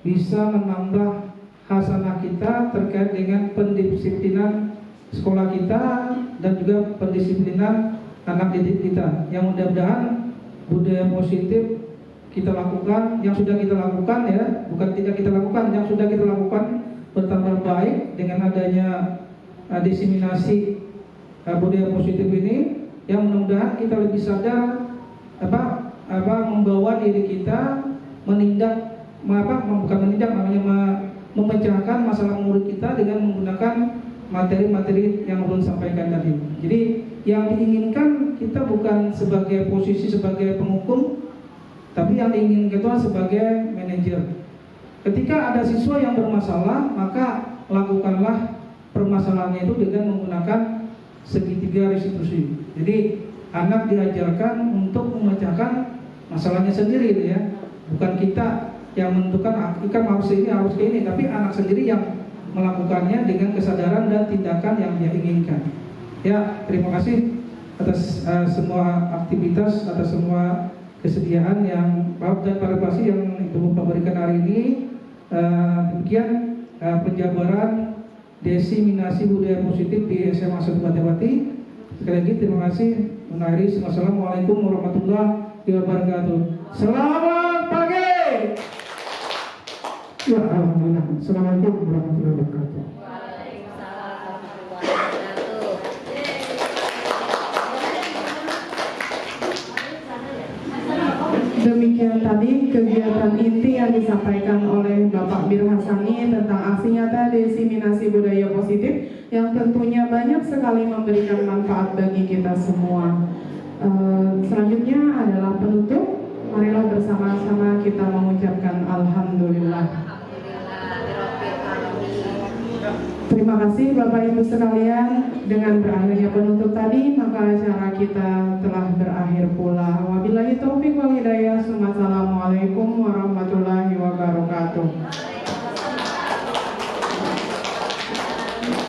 bisa menambah hasanah kita terkait dengan pendisiplinan sekolah kita dan juga pendisiplinan anak didik kita. Yang mudah-mudahan budaya positif kita lakukan, yang sudah kita lakukan ya, bukan tidak kita lakukan, yang sudah kita lakukan bertambah baik dengan adanya diseminasi budaya positif ini. Yang mudah-mudahan kita lebih sadar membawa diri kita memecahkan masalah murid kita dengan menggunakan materi-materi yang belum sampaikan tadi. Jadi yang diinginkan kita bukan sebagai posisi sebagai penghukum, tapi yang diinginkan kita sebagai manajer. Ketika ada siswa yang bermasalah, maka lakukanlah permasalahannya itu dengan menggunakan segitiga restitusi. Jadi anak diajarkan untuk memecahkan masalahnya sendiri ya. Bukan kita yang menentukan ikan harus ini, tapi anak sendiri yang melakukannya dengan kesadaran dan tindakan yang dia inginkan. Ya, terima kasih atas semua aktivitas, atas semua kesediaan yang dan partisipasi yang Ibu Bapak berikan hari ini. Demikian penjabaran diseminasi budaya positif di SMA 1 Batibati. Sekali lagi terima kasih. Mengakhiri, wassalamualaikum warahmatullahi wabarakatuh. Selamat pagi. Ya, alhamdulillah. Assalamualaikum warahmatullahi wabarakatuh. Demikian tadi kegiatan inti yang disampaikan oleh Bapak Bir Hasani tentang aksi nyata diseminasi budaya positif yang tentunya banyak sekali memberikan manfaat bagi kita semua. Selanjutnya adalah penutup. Marilah bersama-sama kita mengucapkan Alhamdulillah. Terima kasih Bapak Ibu sekalian. Dengan berakhirnya penutup tadi, maka acara kita telah berakhir pula. Wabillahi taufiq wal hidayah. Assalamualaikum warahmatullahi wabarakatuh.